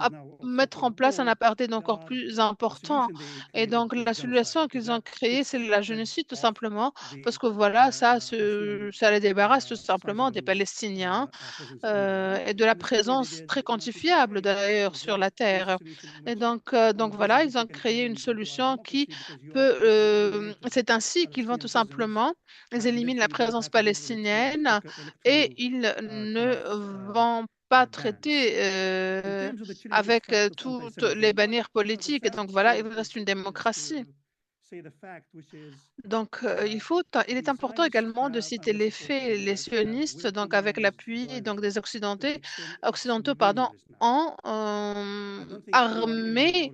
mettre en place un apartheid encore plus important. Et donc, la situation qu'ils ont créée, c'est la génocide, tout simplement, parce que voilà, ça les débarrasse tout simplement des Palestiniens et de la présence très quantifiable d'ailleurs sur la terre. Et donc voilà, ils ont créé une solution qui c'est ainsi qu'ils vont tout simplement, ils éliminent la présence palestinienne et ils ne vont pas traiter avec toutes les bannières politiques. Et donc voilà, il reste une démocratie. Donc, il est important également de citer les faits. Les sionistes, donc avec l'appui donc des occidentaux, pardon, ont armé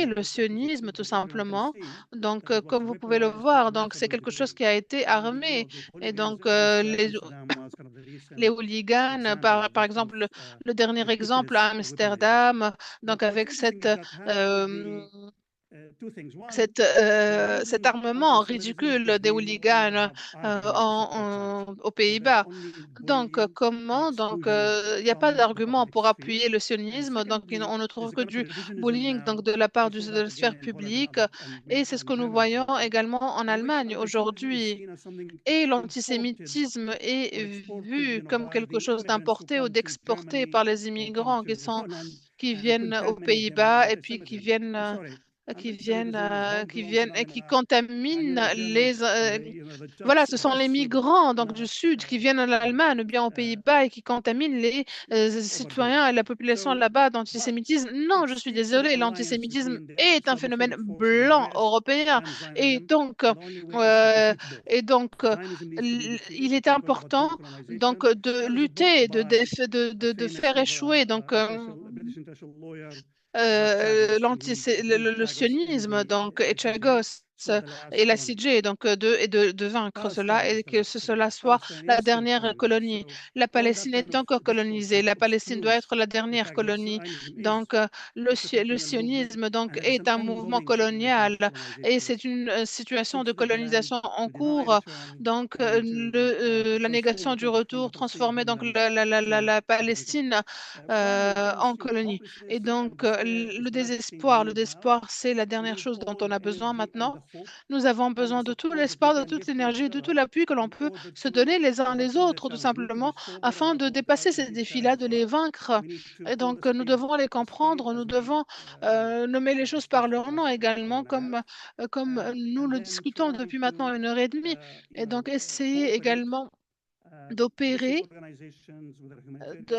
le sionisme tout simplement. Donc, comme vous pouvez le voir, donc c'est quelque chose qui a été armé. Et donc, les hooligans, par exemple, le dernier exemple à Amsterdam, donc avec cette cet armement ridicule des hooligans aux Pays-Bas. Donc, comment? Donc, il n'y a pas d'argument pour appuyer le sionisme. Donc, on ne trouve que du bullying donc, de la part de la sphère publique. Et c'est ce que nous voyons également en Allemagne aujourd'hui. Et l'antisémitisme est vu comme quelque chose d'importé ou d'exporté par les immigrants qui viennent aux Pays-Bas et puis qui viennent et qui contaminent voilà, ce sont les migrants donc du Sud qui viennent en Allemagne ou bien aux Pays-Bas et qui contaminent les citoyens et la population là-bas d'antisémitisme. Non, je suis désolée, l'antisémitisme est un phénomène blanc européen et donc, il est important donc de lutter, de faire échouer donc le sionisme, donc, et Chagos et la CJ, donc, de vaincre cela et que cela soit la dernière colonie. La Palestine est encore colonisée. La Palestine doit être la dernière colonie. Donc, le sionisme donc, est un mouvement colonial et c'est une situation de colonisation en cours. Donc, la négation du retour transformait donc la Palestine en colonie. Et donc, le désespoir, c'est la dernière chose dont on a besoin maintenant. Nous avons besoin de tout l'espoir, de toute l'énergie, de tout l'appui que l'on peut se donner les uns les autres, tout simplement, afin de dépasser ces défis-là, de les vaincre. Et donc, nous devons les comprendre, nous devons nommer les choses par leur nom également, comme nous le discutons depuis maintenant 1 heure et demie. Et donc, essayer également d'opérer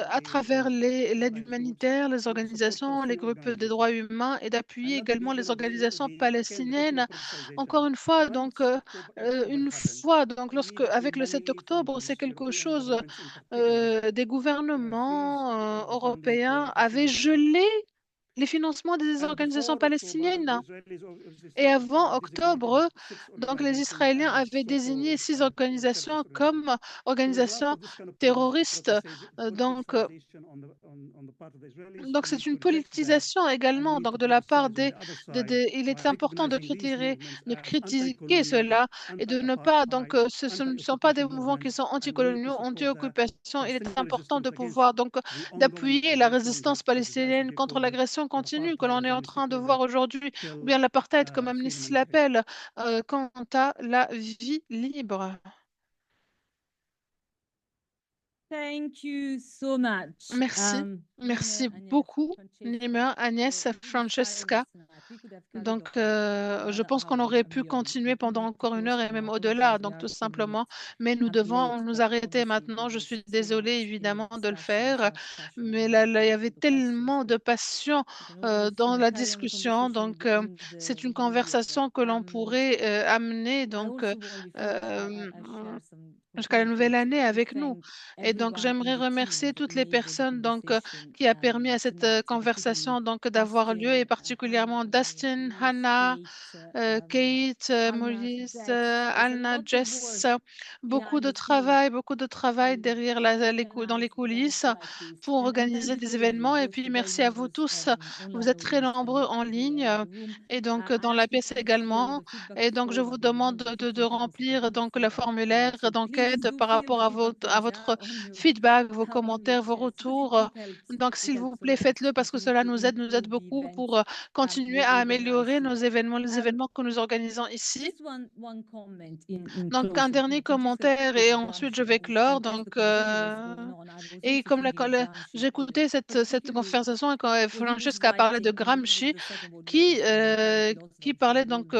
à travers l'aide humanitaire, les organisations, les groupes des droits humains et d'appuyer également les organisations palestiniennes. Encore une fois, donc, avec le 7 octobre, c'est quelque chose, des gouvernements européens avaient gelé les financements des organisations palestiniennes. Et avant octobre, donc les Israéliens avaient désigné 6 organisations comme organisations terroristes. Donc c'est une politisation également donc de la part il est important de critiquer cela et de ne pas, donc ce ne sont pas des mouvements qui sont anticoloniaux, anti-occupation. Il est important de pouvoir donc d'appuyer la résistance palestinienne contre l'agression continue que l'on est en train de voir aujourd'hui, ou bien l'apartheid comme Amnesty l'appelle, quant à la vie libre. Thank you so much. Merci. Merci beaucoup, Nima, Agnès, Francesca. Donc, je pense qu'on aurait pu continuer pendant encore 1 heure et même au-delà, donc tout simplement, mais nous devons nous arrêter maintenant. Je suis désolée, évidemment, de le faire, mais là, il y avait tellement de passion dans la discussion, donc c'est une conversation que l'on pourrait amener donc jusqu'à la nouvelle année avec nous. Et donc, j'aimerais remercier toutes les personnes donc, qui a permis à cette conversation donc, d'avoir lieu, et particulièrement Dustin, Hannah, Kate, Maurice, Alna, Jess. Beaucoup de travail derrière dans les coulisses pour organiser des événements. Et puis, merci à vous tous. Vous êtes très nombreux en ligne et donc dans la pièce également. Et donc, je vous demande de remplir donc, le formulaire d'enquête par rapport à votre feedback, vos commentaires, vos retours. Donc, s'il vous plaît, faites-le parce que cela nous aide beaucoup pour continuer à améliorer les événements que nous organisons ici. Donc, un dernier commentaire et ensuite je vais clore. Donc, et comme j'écoutais cette conversation quand Francesca a parlé de Gramsci, qui parlait donc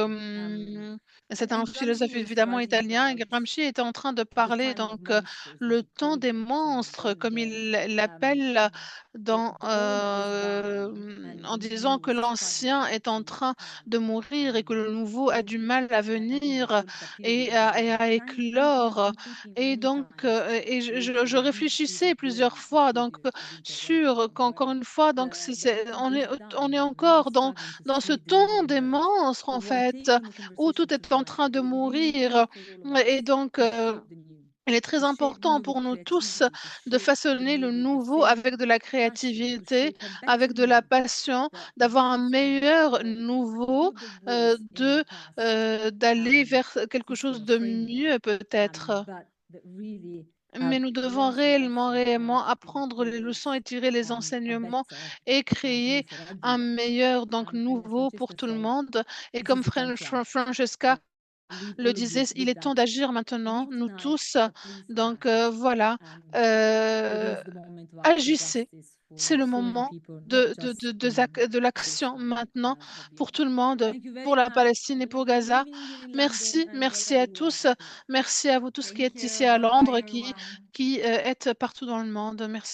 c'est un philosophe évidemment italien. Et Gramsci était en train de parler donc le temps des monstres, comme il l'appelle, en disant que l'ancien est en train de mourir et que le nouveau a du mal à venir et à éclore. Et donc, je réfléchissais plusieurs fois donc sur qu'encore une fois, donc on est encore dans ce temps des monstres en fait, où tout est en train de mourir. Et donc, Il est très important pour nous tous de façonner le nouveau avec de la créativité, avec de la passion, d'avoir un meilleur nouveau, d'aller vers quelque chose de mieux peut-être. Mais nous devons réellement apprendre les leçons et tirer les enseignements et créer un meilleur, donc nouveau pour tout le monde. Et comme Francesca le disait, il est temps d'agir maintenant, nous tous. Donc voilà, agissez. C'est le moment de l'action maintenant pour tout le monde, pour la Palestine et pour Gaza. Merci, merci à tous. Merci à vous tous qui êtes ici à Londres, qui êtes partout dans le monde. Merci.